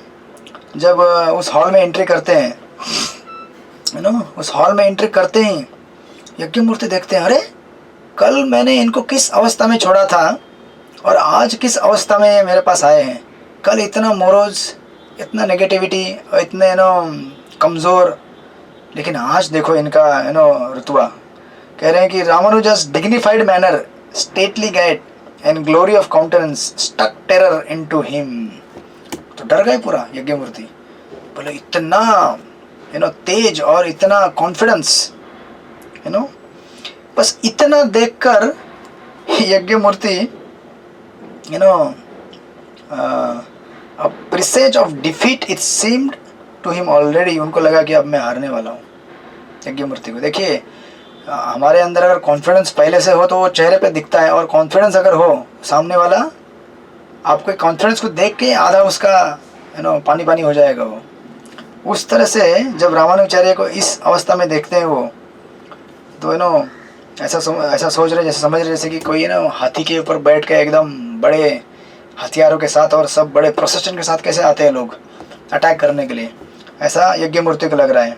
जब उस हॉल में एंट्री करते हैं, उस हॉल में एंट्री करते ही यज्ञमूर्ति देखते हैं, अरे कल मैंने इनको किस अवस्था में छोड़ा था और आज किस अवस्था में मेरे पास आए हैं। कल इतना मोरोज, इतना नेगेटिविटी और इतने कमज़ोर, लेकिन आज देखो इनका रुतबा। कह रहे हैं कि Ramanuja's dignified manner, stately gait and glory of countenance struck terror into him. तो डर गए पूरा यज्ञमूर्ति, बोले इतना तेज और इतना कॉन्फिडेंस, बस इतना देखकर a presage of defeat it seemed to him already, उनको लगा कि अब मैं हारने वाला हूँ यज्ञमूर्ति को। देखिए हमारे अंदर अगर कॉन्फिडेंस पहले से हो तो वो चेहरे पे दिखता है, और कॉन्फिडेंस अगर हो, सामने वाला आपके कॉन्फिडेंस को देख के आधा उसका पानी पानी हो जाएगा वो। उस तरह से जब रामानुचार्य को इस अवस्था में देखते हैं वो, तो ऐसा सोच रहे, जैसे समझ रहे जैसे कि कोई हाथी के ऊपर बैठ के एकदम बड़े हथियारों के साथ और सब बड़े प्रोसेशन के साथ कैसे आते हैं लोग अटैक करने के लिए, ऐसा यज्ञमूर्ति को लग रहा है।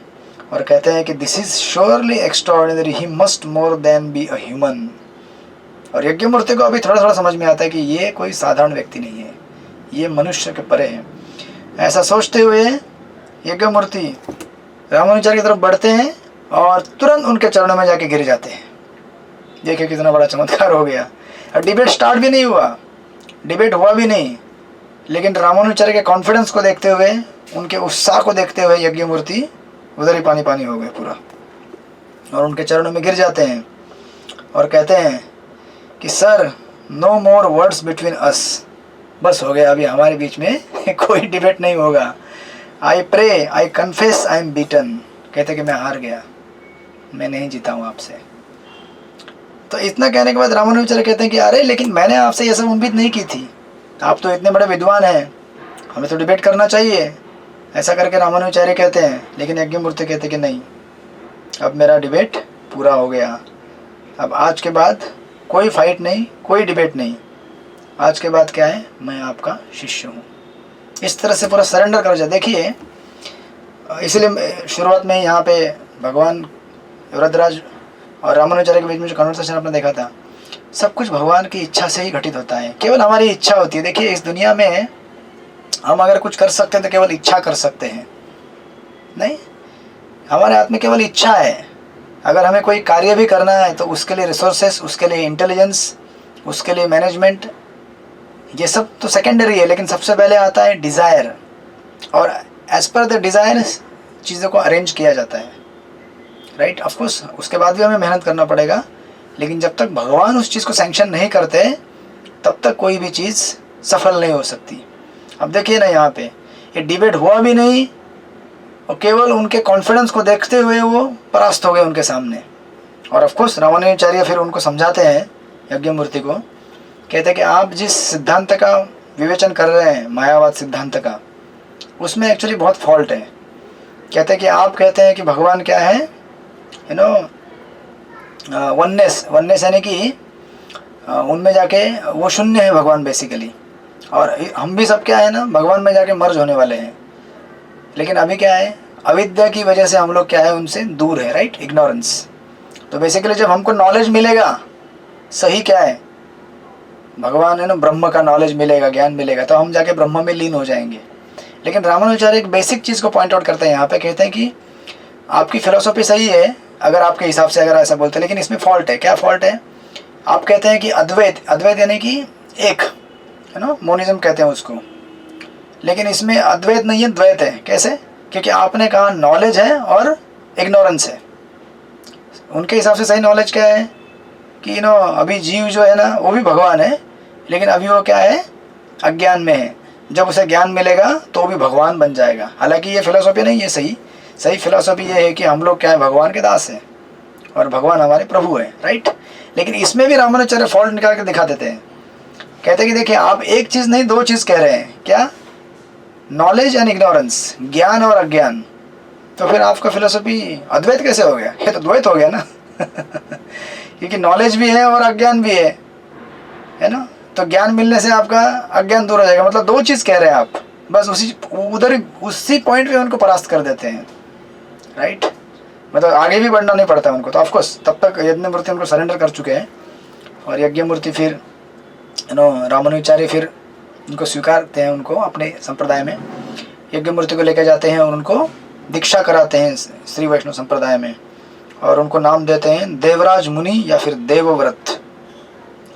और कहते हैं कि this is surely extraordinary, he must more than be a human. और यज्ञमूर्ति को अभी थोड़ा थोड़ा समझ में आता है कि ये कोई साधारण व्यक्ति नहीं है, ये मनुष्य के परे है। ऐसा सोचते हुए यज्ञमूर्ति रामानुचार्य की तरफ बढ़ते हैं और तुरंत उनके चरणों में जाके गिर जाते हैं। देखिए कितना बड़ा चमत्कार हो गया। और डिबेट स्टार्ट भी नहीं हुआ, डिबेट हुआ भी नहीं, लेकिन रामानुचार्य के कॉन्फिडेंस को देखते हुए, उनके उत्साह को देखते हुए यज्ञमूर्ति उधर ही पानी पानी हो गए पूरा, और उनके चरणों में गिर जाते हैं और कहते हैं कि sir no more words between us, बस हो गया, अभी हमारे बीच में कोई डिबेट नहीं होगा। I pray, I confess, I am beaten. कहते कि मैं हार गया, मैं नहीं जीता हूँ आपसे। तो इतना कहने के बाद रामानुचार्य कहते हैं कि अरे लेकिन मैंने आपसे ये सब उम्मीद नहीं की थी, आप तो इतने बड़े विद्वान हैं, हमें तो डिबेट करना चाहिए। ऐसा करके रामानुचार्य कहते हैं, लेकिन यज्ञमूर्ति कहते कि नहीं, अब मेरा डिबेट पूरा हो गया, अब आज के बाद कोई फाइट नहीं, कोई डिबेट नहीं, आज के बाद क्या है, मैं आपका शिष्य हूँ। इस तरह से पूरा सरेंडर कर जाए। देखिए इसलिए शुरुआत में यहाँ पे भगवान वरदराज और रामानुचार्य के बीच में जो कन्वर्सेशन आपने देखा था, सब कुछ भगवान की इच्छा से ही घटित होता है, केवल हमारी इच्छा होती है। देखिए इस दुनिया में हम अगर कुछ कर सकते हैं तो केवल इच्छा कर सकते हैं, नहीं, हमारे हाथ में केवल इच्छा है। अगर हमें कोई कार्य भी करना है तो उसके लिए रिसोर्सेस, उसके लिए इंटेलिजेंस, उसके लिए मैनेजमेंट, ये सब तो सेकेंडरी है, लेकिन सबसे पहले आता है डिज़ायर, और एज पर द डिज़ायर चीज़ों को अरेंज किया जाता है, राइट। ऑफकोर्स उसके बाद भी हमें मेहनत करना पड़ेगा, लेकिन जब तक भगवान उस चीज़ को सैंक्शन नहीं करते तब तक कोई भी चीज़ सफल नहीं हो सकती। अब देखिए ना, यहाँ पे ये डिबेट हुआ भी नहीं, और केवल उनके कॉन्फिडेंस को देखते हुए वो परास्त हो गए उनके सामने। और ऑफकोर्स रामानुचार्य फिर उनको समझाते हैं यज्ञमूर्ति को, कहते हैं कि आप जिस सिद्धांत का विवेचन कर रहे हैं, मायावाद सिद्धांत का, उसमें एक्चुअली बहुत फॉल्ट है। कहते हैं कि आप कहते हैं कि भगवान क्या है, वननेस यानी कि उनमें जाके वो शून्य है भगवान बेसिकली, और हम भी सब क्या है ना, भगवान में जाके मर्ज होने वाले हैं। लेकिन अभी क्या है, अविद्या की वजह से हम लोग क्या है, उनसे दूर है, राइट, इग्नोरेंस। तो बेसिकली जब हमको नॉलेज मिलेगा, सही क्या है, भगवान है ना, ब्रह्म का नॉलेज मिलेगा, ज्ञान मिलेगा, तो हम जाके ब्रह्म में लीन हो जाएंगे। लेकिन रामानुचार्य एक बेसिक चीज़ को पॉइंट आउट करते हैं यहाँ पे, कहते हैं कि आपकी फिलोसॉफी सही है अगर आपके हिसाब से अगर ऐसा बोलते हैं, लेकिन इसमें फॉल्ट है। क्या फॉल्ट है? आप कहते हैं कि अद्वैत, अद्वैत यानी कि एक, है ना, मोनिज्म कहते हैं उसको, लेकिन इसमें अद्वैत नहीं है, द्वैत है। कैसे? क्योंकि आपने कहा नॉलेज है और इग्नोरेंस है। उनके हिसाब से सही नॉलेज क्या है कि अभी जीव जो है ना वो भी भगवान है, लेकिन अभी वो क्या है, अज्ञान में है। जब उसे ज्ञान मिलेगा तो वो भी भगवान बन जाएगा। हालांकि ये फिलोसॉफी नहीं है, सही फिलोसॉफी ये है कि हम लोग क्या है, भगवान के दास हैं और भगवान हमारे प्रभु है, राइट। लेकिन इसमें भी रामानुचार्य फॉल्ट निकाल के दिखा देते हैं। कहते हैं कि देखिए आप एक चीज़ नहीं दो चीज़ कह रहे हैं। क्या? नॉलेज एंड इग्नोरेंस, ज्ञान और अज्ञान। तो फिर आपका फिलोसॉफी अद्वैत कैसे हो गया? ये तो द्वैत हो गया ना क्योंकि नॉलेज भी है और अज्ञान भी है ना। तो ज्ञान मिलने से आपका अज्ञान दूर हो जाएगा। मतलब दो चीज़ कह रहे हैं आप, बस उसी पॉइंट पे उनको परास्त कर देते हैं, राइट। मतलब आगे भी बढ़ना नहीं पड़ता उनको। तो ऑफकोर्स तब तक यज्ञमूर्ति उनको सरेंडर कर चुके हैं, और यज्ञमूर्ति फिर रामानुचार्य फिर उनको स्वीकारते हैं, उनको अपने संप्रदाय में यज्ञमूर्ति को लेकर जाते हैं और उनको दीक्षा कराते हैं श्री वैष्णव संप्रदाय में, और उनको नाम देते हैं देवराज मुनि या फिर देवव्रत।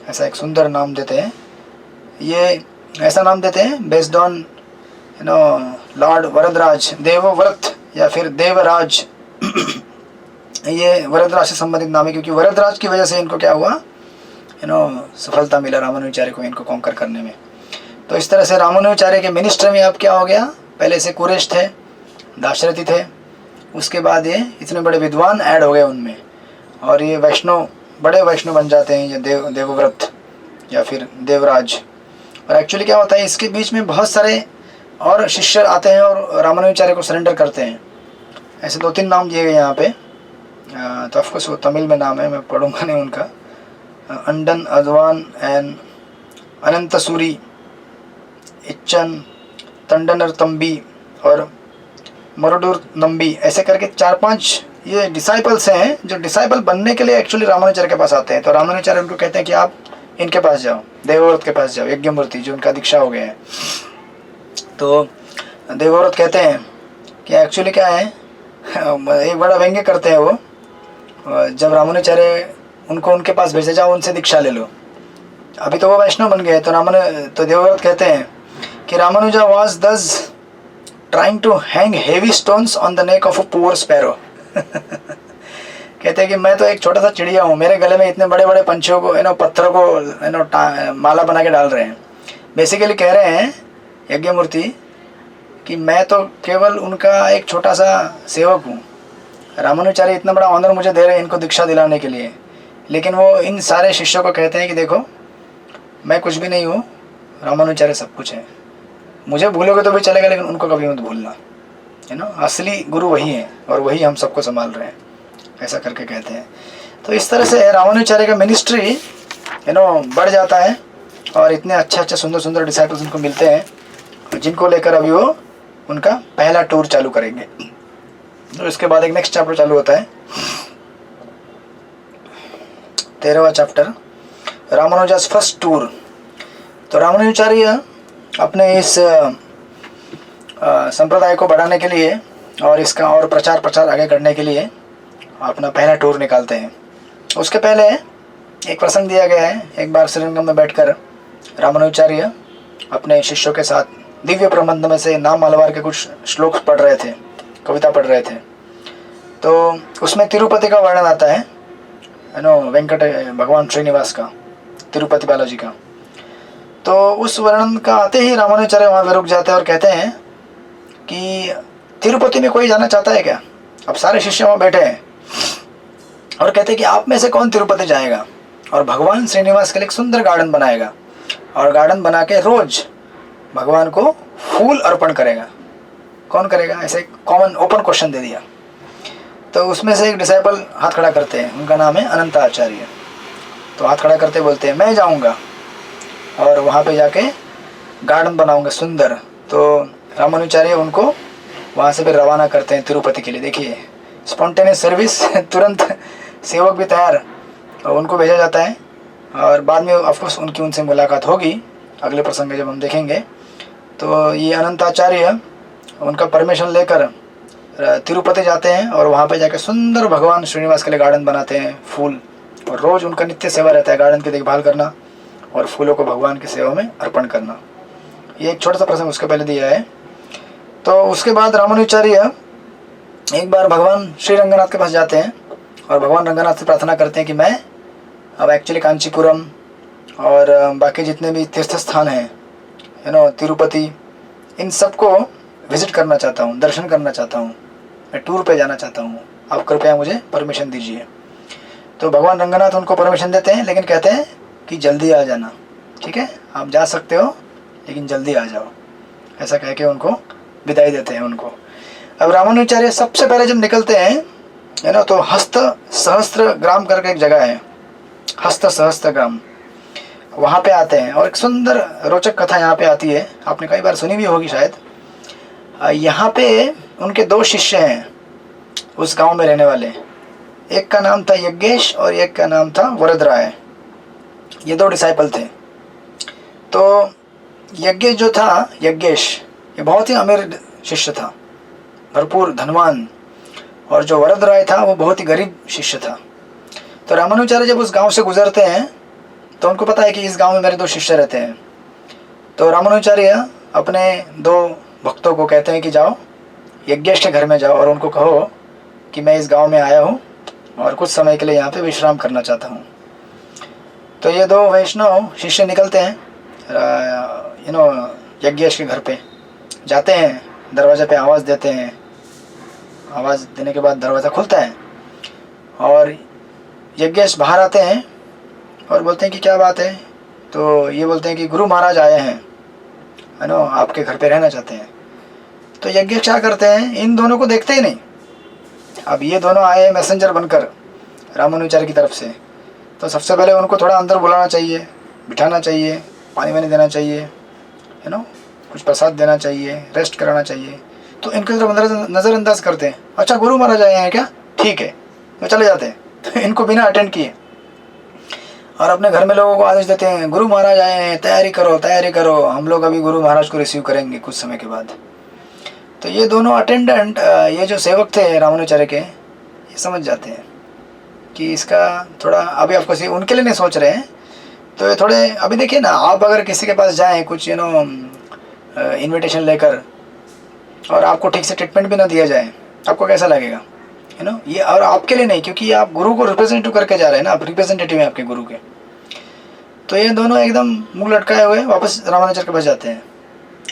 ऐसा एक सुंदर नाम देते हैं। ये ऐसा नाम देते हैं based on Lord Varadraj, Devvrat या फिर देवराज ये वरदराज से संबंधित नाम है, क्योंकि वरदराज की वजह से इनको क्या हुआ, सफलता मिला रामानुचार्य को इनको कॉन्कर करने में। तो इस तरह से रामानुजाचार्य के मिनिस्टर में अब क्या हो गया, पहले से कुरेश थे, दाशरथी थे, उसके बाद ये इतने बड़े विद्वान ऐड हो गए उनमें, और ये वैष्णव, बड़े वैष्णव बन जाते हैं, ये देवव्रत या फिर देवराज। और एक्चुअली क्या होता है, इसके बीच में बहुत सारे और शिष्य आते हैं और रामानुजाचार्य को सरेंडर करते हैं। ऐसे 2-3 नाम दिए गए यहाँ पे, तो ऑफकोर्स वो तमिल में नाम है, मैं पढ़ूंगा नहीं उनका। अंडन अद्वान एंड अनंतसूरी, इच्चन, तंडनर तंबी और मरुडूर नंबी, ऐसे करके 4-5 ये डिसाइपल्स हैं जो डिसाइपल बनने के लिए एक्चुअली रामानुजाचार्य के पास आते हैं। तो रामानुजाचार्य उनको कहते हैं कि आप इनके पास जाओ, देवव्रत के पास जाओ, यज्ञमूर्ति जो उनका दीक्षा हो गया है। तो देवव्रत कहते हैं कि एक्चुअली क्या है, एक बड़ा व्यंग्य करते हैं वो, जब रामानुजाचार्य उनको उनके पास भेजे, जाओ उनसे दीक्षा ले लो। अभी तो वो वैष्णव बन गए। तो देवव्रत कहते हैं कि Ramanuja was thus trying to hang heavy stones on the neck of a poor sparrow. कहते हैं कि मैं तो एक छोटा सा चिड़िया हूँ, मेरे गले में इतने बड़े बड़े पंछियों को पत्थरों को माला बना के डाल रहे हैं। बेसिकली कह रहे हैं यज्ञमूर्ति कि मैं तो केवल उनका एक छोटा सा सेवक हूँ, रामानुजाचार्य इतना बड़ा ऑनर मुझे दे रहे हैं इनको दीक्षा दिलाने के लिए, लेकिन वो इन सारे शिष्यों को कहते हैं कि देखो मैं कुछ भी नहीं हूँ, रामानुजाचार्य सब कुछ है, मुझे भूलोगे तो भी चलेगा लेकिन उनको कभी मत भूलना, है ना, असली गुरु वही है और वही हम सबको संभाल रहे हैं, ऐसा करके कहते हैं। तो इस तरह से रामानुजाचार्य का मिनिस्ट्री बढ़ जाता है और इतने अच्छे सुंदर सुंदर डिसाइपल्स उनको मिलते हैं, जिनको लेकर अभी वो उनका पहला टूर चालू करेंगे। तो इसके बाद एक नेक्स्ट चैप्टर चालू होता है, 13वां चैप्टर, रामानुजा's फर्स्ट टूर। तो रामानुजाचार्य अपने इस संप्रदाय को बढ़ाने के लिए और इसका और प्रचार आगे करने के लिए अपना पहला टूर निकालते हैं। उसके पहले एक प्रसंग दिया गया है, एक बार श्रीरंगम में बैठकर रामानुजाचार्य अपने शिष्यों के साथ दिव्य प्रबंध में से नाम मलबार के कुछ श्लोक पढ़ रहे थे, कविता पढ़ रहे थे। तो उसमें तिरुपति का वर्णन आता है, वेंकट भगवान श्रीनिवास का, तिरुपति बालाजी का। तो उस वर्णन का आते ही रामानुजाचार्य वहाँ पे रुक जाते हैं और कहते हैं कि तिरुपति में कोई जाना चाहता है क्या? अब सारे शिष्य वहाँ बैठे हैं और कहते हैं कि आप में से कौन तिरुपति जाएगा और भगवान श्रीनिवास के लिए एक सुंदर गार्डन बनाएगा और गार्डन बना के रोज भगवान को फूल अर्पण करेगा। कौन करेगा? ऐसे कॉमन ओपन क्वेश्चन दे दिया। तो उसमें से एक डिसाइपल हाथ खड़ा करते हैं, उनका नाम है अनंत आचार्य। तो हाथ खड़ा करते बोलते हैं मैं जाऊंगा और वहाँ पे जाके गार्डन बनाऊंगा सुंदर। तो रामानुजाचार्य उनको वहाँ से फिर रवाना करते हैं तिरुपति के लिए। देखिए स्पॉन्टेनियस सर्विस, तुरंत सेवक भी तैयार, और उनको भेजा जाता है। और बाद में ऑफकोर्स उनकी उनसे मुलाकात होगी अगले प्रसंग में जब हम देखेंगे। तो ये अनंत आचार्य उनका परमिशन लेकर तिरुपति जाते हैं और वहाँ पे जाकर सुंदर भगवान श्रीनिवास के लिए गार्डन बनाते हैं, फूल, और रोज़ उनका नित्य सेवा रहता है, गार्डन की देखभाल करना और फूलों को भगवान की सेवा में अर्पण करना। ये एक छोटा सा प्रसंग उसके पहले दिया है। तो उसके बाद रामानुजाचार्य एक बार भगवान श्री रंगनाथ के पास जाते हैं और भगवान रंगनाथ से प्रार्थना करते हैं कि मैं अब एक्चुअली कांचीपुरम और बाकी जितने भी तीर्थ स्थान हैं, तिरुपति, इन सबको विज़िट करना चाहता हूँ, दर्शन करना चाहता हूँ, मैं टूर पे जाना चाहता हूँ, आप कृपया मुझे परमिशन दीजिए। तो भगवान रंगनाथ उनको परमिशन देते हैं, लेकिन कहते हैं कि जल्दी आ जाना, ठीक है, आप जा सकते हो लेकिन जल्दी आ जाओ, ऐसा कह के उनको विदाई देते हैं उनको। अब रामानुजाचार्य सबसे पहले जब निकलते हैं तो हस्त सहस्त्र ग्राम करके एक जगह है, हस्त सहस्त्र ग्राम, वहाँ पे आते हैं। और एक सुंदर रोचक कथा यहाँ पे आती है, आपने कई बार सुनी भी होगी शायद। यहाँ पे उनके 2 शिष्य हैं उस गांव में रहने वाले, एक का नाम था यज्ञेश और एक का नाम था वरदराय। ये 2 डिसाइपल थे। तो यज्ञेश जो था, यज्ञेश ये बहुत ही अमीर शिष्य था, भरपूर धनवान, और जो वरदराय था वो बहुत ही गरीब शिष्य था। तो रामानुजाचार्य जब उस गांव से गुजरते हैं तो उनको पता है कि इस गांव में मेरे 2 शिष्य रहते हैं। तो रामानुजाचार्य अपने 2 भक्तों को कहते हैं कि जाओ यज्ञेश के घर में जाओ और उनको कहो कि मैं इस गांव में आया हूँ और कुछ समय के लिए यहाँ पे विश्राम करना चाहता हूँ। तो ये 2 वैष्णव शिष्य निकलते हैं यज्ञेश के घर पे जाते हैं, दरवाजे पे आवाज़ देते हैं। आवाज़ देने के बाद दरवाज़ा खुलता है और यज्ञेश बाहर आते हैं और बोलते हैं कि क्या बात है। तो ये बोलते हैं कि गुरु महाराज आए हैं, आपके घर पे रहना चाहते हैं। तो यज्ञेश क्या करते हैं, इन दोनों को देखते ही नहीं। अब ये दोनों आए मैसेंजर बनकर रामानुचार्य की तरफ से, तो सबसे पहले उनको थोड़ा अंदर बुलाना चाहिए, बिठाना चाहिए, पानी वानी देना चाहिए, कुछ प्रसाद देना चाहिए, रेस्ट कराना चाहिए। तो इनके तरफ नज़रअंदाज करते हैं। अच्छा गुरु महाराज आए हैं क्या, ठीक है, तो चले जाते हैं। तो इनको बिना अटेंड किए और अपने घर में लोगों को आदेश देते हैं, गुरु महाराज आए हैं, तैयारी करो तैयारी करो, हम लोग अभी गुरु महाराज को रिसीव करेंगे कुछ समय के बाद। तो ये दोनों अटेंडेंट, ये जो सेवक थे रामानुचार्य के, ये समझ जाते हैं कि इसका थोड़ा अभी आपको उनके लिए नहीं सोच रहे हैं। तो ये थोड़े अभी देखिए ना, आप अगर किसी के पास जाएं कुछ इनविटेशन लेकर और आपको ठीक से ट्रीटमेंट भी ना दिया जाए, आपको कैसा लगेगा, ये। और आपके लिए नहीं, क्योंकि आप गुरु को रिप्रेजेंटेटिव करके जा रहे हैं ना, आप रिप्रेजेंटेटिव हैं आपके गुरु के। तो ये दोनों एकदम मुंह लटकाए हुए वापस रामानुचार्य के पास जाते हैं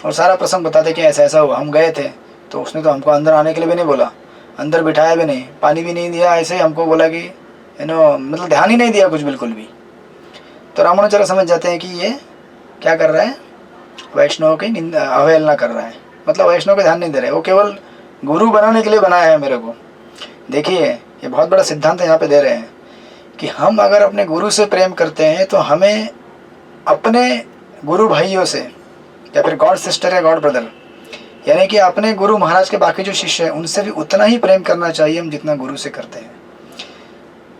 और सारा प्रसंग बताते कि ऐसा ऐसा हुआ, हम गए थे तो उसने तो हमको अंदर आने के लिए भी नहीं बोला, अंदर बिठाया भी नहीं, पानी भी नहीं दिया, ऐसे ही हमको बोला कि मतलब ध्यान ही नहीं दिया कुछ बिल्कुल भी। तो रामानुचार्य समझ जाते हैं कि ये क्या कर रहा है, वैष्णव की अवहेलना कर रहा है, मतलब वैष्णव को ध्यान नहीं दे रहे, वो केवल गुरु बनाने के लिए बनाया है मेरे को। देखिए ये बहुत बड़ा सिद्धांत यहाँ पे दे रहे हैं कि हम अगर अपने गुरु से प्रेम करते हैं तो हमें अपने गुरु भाइयों से या फिर गॉड सिस्टर या गॉड ब्रदर, यानी कि अपने गुरु महाराज के बाकी जो शिष्य हैं उनसे भी उतना ही प्रेम करना चाहिए हम जितना गुरु से करते हैं।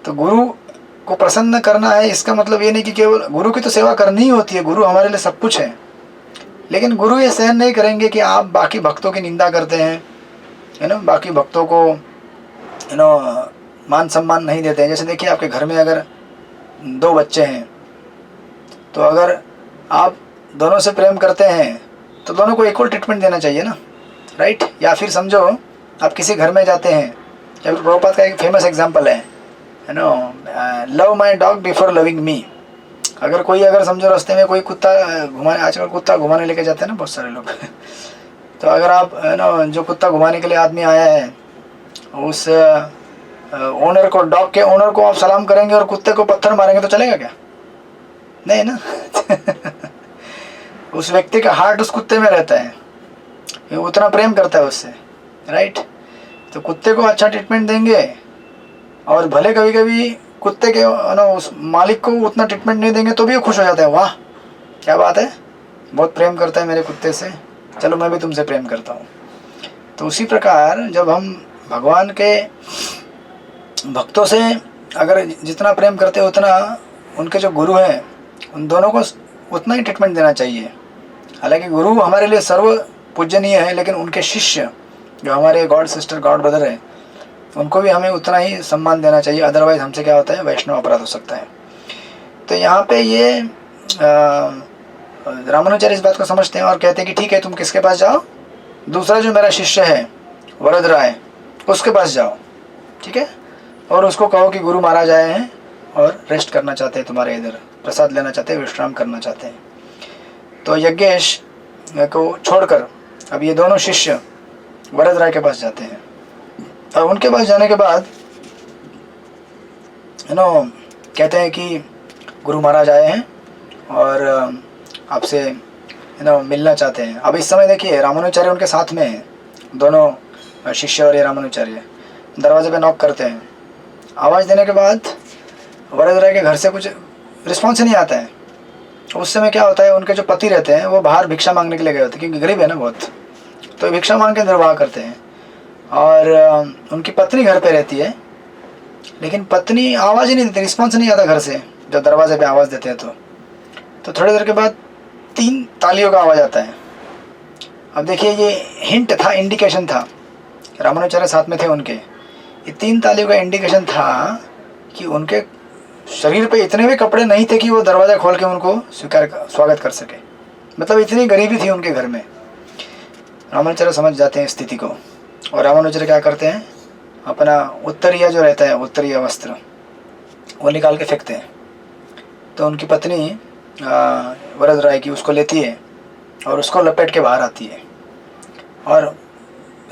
तो गुरु को प्रसन्न करना है, इसका मतलब ये नहीं कि केवल गुरु की तो सेवा करनी ही होती है, गुरु हमारे लिए सब कुछ है, लेकिन गुरु ये सहन नहीं करेंगे कि आप बाकी भक्तों की निंदा करते हैं, बाकी भक्तों को मान सम्मान नहीं देते हैं। जैसे देखिए आपके घर में अगर 2 बच्चे हैं तो अगर आप दोनों से प्रेम करते हैं तो दोनों को इक्वल ट्रीटमेंट देना चाहिए ना, राइट। या फिर समझो आप किसी घर में जाते हैं, या फिर प्रभुपाद का एक फेमस एग्जांपल है love my dog before loving me. अगर समझो रास्ते में कोई कुत्ता घुमाने, आजकल कुत्ता घुमाने लेके जाते हैं ना बहुत सारे लोग तो अगर आप जो कुत्ता घुमाने के लिए आदमी आया है उस ओनर को, डॉग के ओनर को आप सलाम करेंगे और कुत्ते को पत्थर मारेंगे तो चलेगा क्या, नहीं ना उस व्यक्ति का हार्ट उस कुत्ते में रहता है, ये उतना प्रेम करता है उससे, राइट। तो कुत्ते को अच्छा ट्रीटमेंट देंगे और भले कभी कभी कुत्ते के उस मालिक को उतना ट्रीटमेंट नहीं देंगे तो भी वो खुश हो जाता है, वाह क्या बात है, बहुत प्रेम करता है मेरे कुत्ते से, चलो मैं भी तुमसे प्रेम करता हूँ। तो उसी प्रकार जब हम भगवान के भक्तों से अगर जितना प्रेम करते उतना उनके जो गुरु हैं उन दोनों को उतना ही ट्रीटमेंट देना चाहिए। हालांकि गुरु हमारे लिए सर्व पूजनीय है, लेकिन उनके शिष्य जो हमारे गॉड सिस्टर गॉड ब्रदर हैं उनको भी हमें उतना ही सम्मान देना चाहिए, अदरवाइज हमसे क्या होता है, वैष्णव अपराध हो सकता है। तो यहाँ पे ये रामानुचार्य इस बात को समझते हैं और कहते हैं कि ठीक है तुम किसके पास जाओ, दूसरा जो मेरा शिष्य है वरद राय उसके पास जाओ, ठीक है, और उसको कहो कि गुरु महाराज आए हैं और रेस्ट करना चाहते हैं, तुम्हारे इधर प्रसाद लेना चाहते हैं, विश्राम करना चाहते हैं। तो यज्ञेश को छोड़कर अब ये दोनों शिष्य वरद राय के पास जाते हैं और उनके पास जाने के बाद कहते हैं कि गुरु महाराज आए हैं और आपसे मिलना चाहते हैं। अब इस समय देखिए रामानुचार्य उनके साथ में हैं, दोनों शिष्य और ये रामानुचार्य दरवाजे पे नॉक करते हैं। आवाज़ देने के बाद वरद राय के घर से कुछ रिस्पॉन्स नहीं आता है। उस समय क्या होता है, उनके जो पति रहते हैं वो बाहर भिक्षा मांगने के लिए गए होते हैं, क्योंकि गरीब है ना बहुत, तो भिक्षा मांग के निर्वाह करते हैं। और उनकी पत्नी घर पे रहती है, लेकिन पत्नी आवाज़ ही नहीं देती, रिस्पॉन्स नहीं आता घर से जब दरवाजे पे आवाज़ देते हैं। तो थोड़ी देर के बाद 3 तालियों का आवाज़ आता है। अब देखिए ये हिंट था, इंडिकेशन था, रामानुचार्य साथ में थे उनके, ये 3 तालियों का इंडिकेशन था कि उनके शरीर पे इतने भी कपड़े नहीं थे कि वो दरवाज़ा खोल के उनको स्वागत कर सके, मतलब इतनी गरीबी थी उनके घर में। रामानुचार्य समझ जाते हैं स्थिति को और रामानुचार्य क्या करते हैं, अपना उत्तरीय जो रहता है, उत्तरीय वस्त्र वो निकाल के फेंकते हैं। तो उनकी पत्नी वरद राय की उसको लेती है और उसको लपेट के बाहर आती है और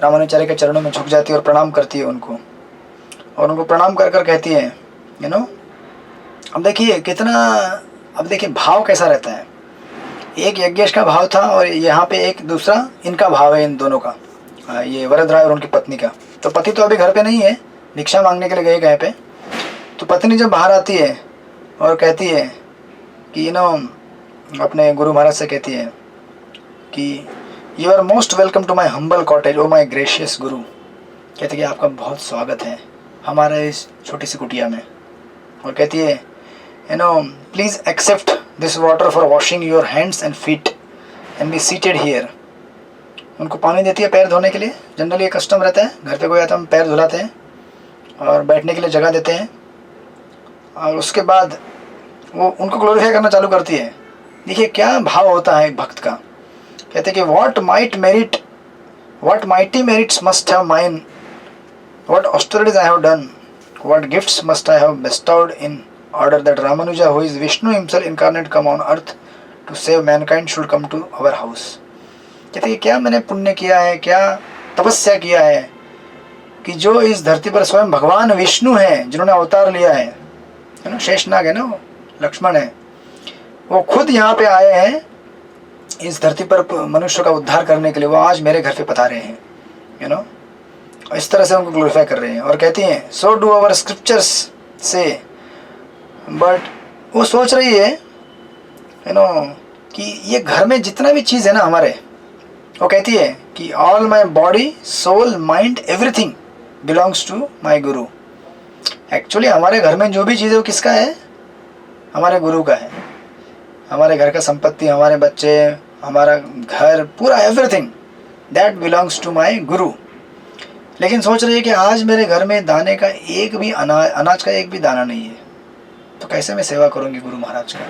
रामानुजाचार्य के चरणों में झुक जाती है और प्रणाम करती है उनको, और उनको प्रणाम कर कर कहती है यू नो। अब देखिए कितना, अब देखिए भाव कैसा रहता है। एक यज्ञेश का भाव था और यहाँ पे एक दूसरा इनका भाव है, इन दोनों का, ये वरद राय और उनकी पत्नी का। तो पति तो अभी घर पे नहीं है, भिक्षा मांगने के लिए गए कहीं पे। तो पत्नी जब बाहर आती है और कहती है कि यू नो, अपने गुरु महाराज से कहती है कि you are most welcome to my humble cottage O my gracious guru. कहते कि आपका बहुत स्वागत है हमारे इस छोटी सी कुटिया में। और कहती है you know, please accept this water for washing your hands and feet and be seated here. उनको पानी देती है पैर धोने के लिए। जनरली ये कस्टम रहता है, घर पे कोई आता है हम पैर धुलाते हैं और बैठने के लिए जगह देते हैं, और उसके बाद वो उनको ग्लोरीफाई करना चालू करती है। देखिए क्या भाव होता है एक भक्त का। कहते हैं कि what mighty merits must have mine, what austerities I have done, what gifts must I have bestowed in order that Ramanuja who is Vishnu himself incarnate come on earth to save mankind should come to our house. कहते हैं क्या मैंने पुण्य किया है, क्या तपस्या किया है कि जो इस धरती पर स्वयं भगवान विष्णु हैं जिन्होंने अवतार लिया है ना, शेषनाग है ना, वो लक्ष्मण है, वो खुद यहाँ पे आए हैं इस धरती पर मनुष्य का उद्धार करने के लिए। वो आज मेरे घर पे पधारे हैं यू नो। इस तरह से उनको ग्लोरीफाई कर रहे हैं और कहती हैं सो डू आवर स्क्रिप्चर्स से। बट वो सोच रही है यू नो कि ये घर में जितना भी चीज़ है ना हमारे, वो कहती है कि all my body soul mind everything belongs to my guru. Actually हमारे घर में जो भी चीज़ है वो किसका है, हमारे गुरु का है। हमारे घर का संपत्ति, हमारे बच्चे, हमारा घर, पूरा everything that belongs to my guru. लेकिन सोच रही है कि आज मेरे घर में दाने का एक भी अनाज का एक भी दाना नहीं है, तो कैसे मैं सेवा करूँगी गुरु महाराज का,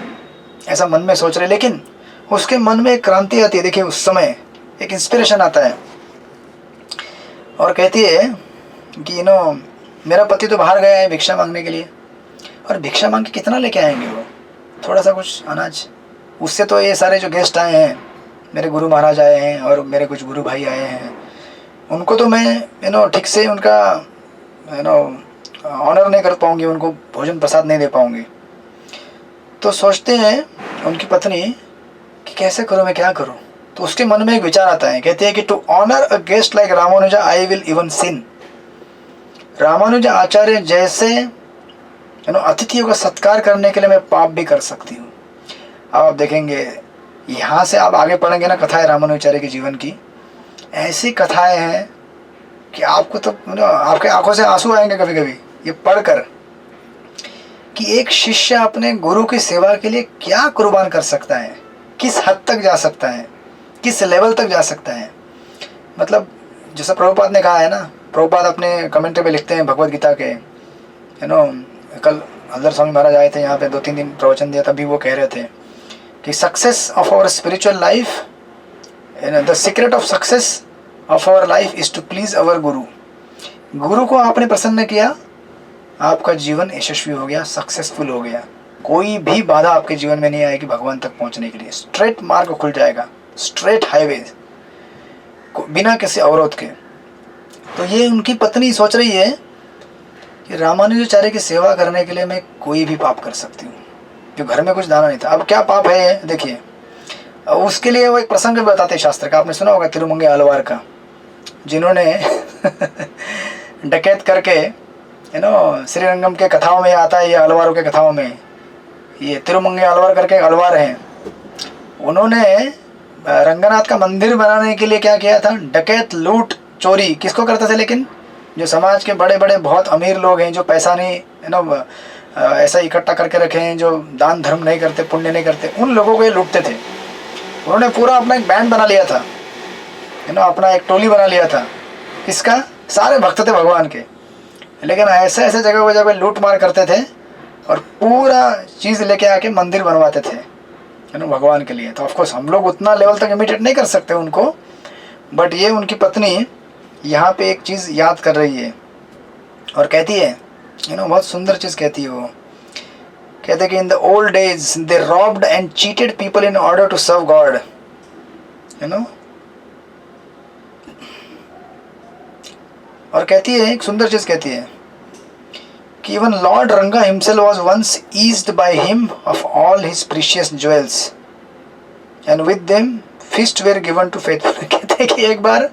ऐसा मन में सोच रहे। लेकिन उसके मन में एक क्रांति आती है। देखिए उस समय एक इंस्पिरेशन आता है और कहती है कि यू नो, मेरा पति तो बाहर गया है भिक्षा मांगने के लिए, और भिक्षा मांग के कितना लेके आएंगे वो, थोड़ा सा कुछ अनाज। उससे तो ये सारे जो गेस्ट आए हैं, मेरे गुरु महाराज आए हैं और मेरे कुछ गुरु भाई आए हैं, उनको तो मैं यू नो ठीक से उनका यू नो ऑनर नहीं कर पाऊँगी, उनको भोजन प्रसाद नहीं दे पाऊँगी। तो सोचते हैं उनकी पत्नी कि कैसे करूँ, मैं क्या करूँ। तो उसके मन में एक विचार आता है। कहते हैं कि to honour a guest like Ramanuja I will even sin. Ramanuja Acharya जैसे यू नो अतिथियों का सत्कार करने के लिए मैं पाप भी कर सकती हूँ। अब आप देखेंगे यहाँ से आप आगे पढ़ेंगे ना, कथाएं रामानुजाचार्य के जीवन की, ऐसी कथाएं हैं कि आपको तो आपके आंखों से आंसू आएंगे कभी कभी ये पढ़कर, कि एक शिष्य अपने गुरु की सेवा के लिए क्या कुर्बान कर सकता है, किस हद तक जा सकता है, किस लेवल तक जा सकता है। मतलब जैसा प्रभुपाद ने कहा है ना, प्रभुपाद अपने कमेंट्री पे लिखते हैं भगवद गीता के यू नो। कल हल्दर स्वामी महाराज आए थे यहाँ पे, 2-3 दिन प्रवचन दिया, तभी वो कह रहे थे कि success of our spiritual life, the secret of success of our life is to please our guru. गुरु को आपने प्रसन्न किया, आपका जीवन यशस्वी हो गया, सक्सेसफुल हो गया। कोई भी बाधा आपके जीवन में नहीं आएगी भगवान तक पहुँचने के लिए। स्ट्रेट मार्ग खुल जाएगा, स्ट्रेट हाईवे, बिना किसी अवरोध के। तो ये उनकी पत्नी सोच रही है कि रामानुजाचार्य की सेवा करने के लिए मैं कोई भी पाप कर सकती हूँ, जो घर में कुछ दाना नहीं था। अब क्या पाप है देखिए, उसके लिए वो एक प्रसंग भी बताते हैं शास्त्र का। आपने सुना होगा तिरुमंगे आलवार का, जिन्होंने डकैत करके यू नो, श्रीरंगम के कथाओं में आता है, ये अलवारों के कथाओं में, ये तिरुमंगे अलवार करके अलवार हैं। उन्होंने रंगनाथ का मंदिर बनाने के लिए क्या किया था, डकैत लूट चोरी किसको करते थे, लेकिन जो समाज के बड़े बड़े बहुत अमीर लोग हैं, जो पैसा नहीं यू नो ऐसा इकट्ठा करके रखे हैं, जो दान धर्म नहीं करते, पुण्य नहीं करते, उन लोगों को ये लूटते थे। उन्होंने पूरा अपना एक बैंड बना लिया था यू नो, अपना एक टोली बना लिया था। किसका, सारे भक्त थे भगवान के, लेकिन ऐसे ऐसे जगह पर जब लूट मार करते थे और पूरा चीज़ लेके आके मंदिर बनवाते थे यू नो भगवान के लिए। तो ऑफकोर्स हम लोग उतना लेवल तक इमिटेट नहीं कर सकते उनको, बट ये उनकी पत्नी यहाँ पे एक चीज़ याद कर रही है और कहती है यू नो, बहुत सुंदर चीज़ कहती है वो। कहते कि in the old days they robbed and cheated people in order to serve God. You know. और कहती है, एक सुंदर चीज कहती है कि even Lord Ranga himself was once eased by him of all his precious jewels and with them feasts were given to faithful. कहते हैं कि एक बार